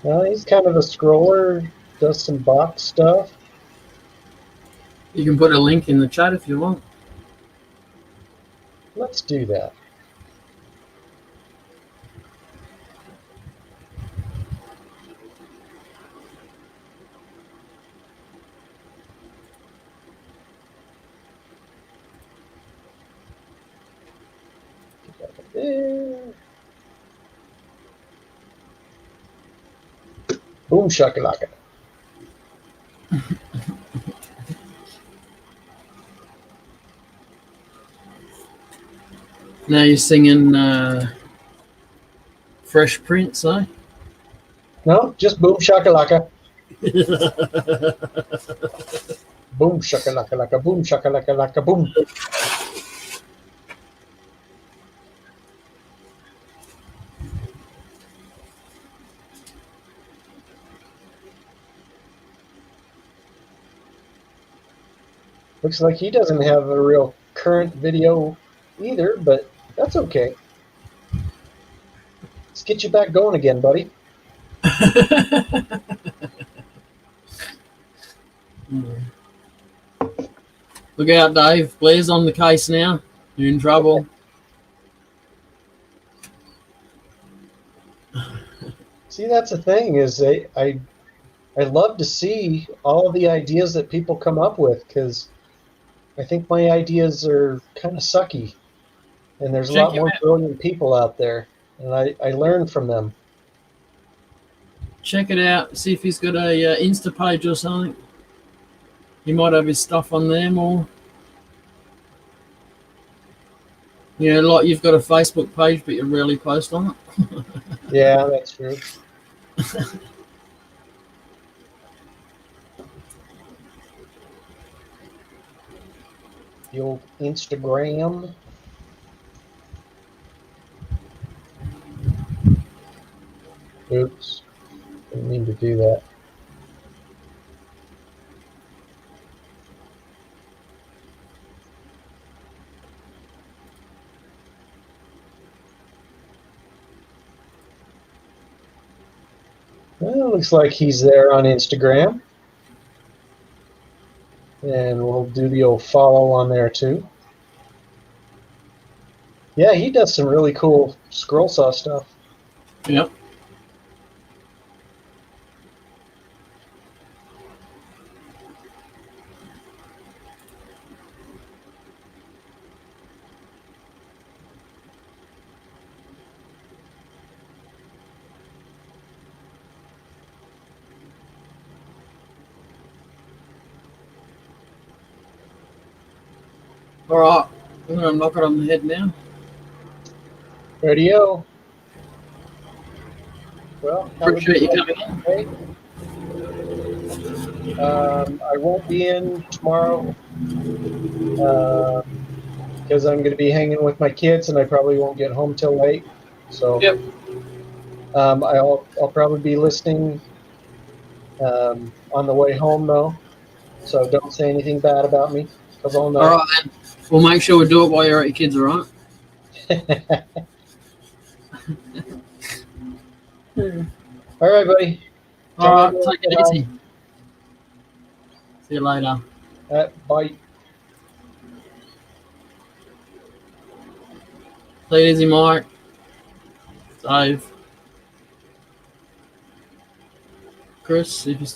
Well, he's kind of a scroller, does some box stuff. You can put a link in the chat if you want. Let's do that. There. Boom shakalaka. Now you're singing Fresh Prince, eh? No, just boom shakalaka. Boom shakalaka laka. Boom shakalaka laka. Boom. Looks like he doesn't have a real current video either, but that's okay. Let's get you back going again, buddy. Look out, Dave. Blair's on the case now. You're in trouble. See, that's the thing is I love to see all the ideas that people come up with because I think my ideas are kind of sucky, and there's a Check lot him more out. brilliant people out there, and I learn from them. Check it out. See if he's got a Insta page or something. He might have his stuff on there more. You know, like you've got a Facebook page, but you rarely post on it. Yeah, that's true. The old Instagram. Oops, didn't mean to do that. Well, looks like he's there on Instagram. And we'll do the old follow on there too. Yeah, he does some really cool scroll saw stuff. Yep. All right. I'm going to knock it on the head now. Radio. Well, Appreciate you coming in. I won't be in tomorrow because I'm going to be hanging with my kids, and I probably won't get home till late. So, Yep. I'll probably be listening on the way home though. So don't say anything bad about me because I'll know. All right, then. We'll make sure we do it while you're at your kids, all right? All right, buddy. All right. Take it easy. See you later. Bye. Take it easy, Mike. Dave. Chris, if you still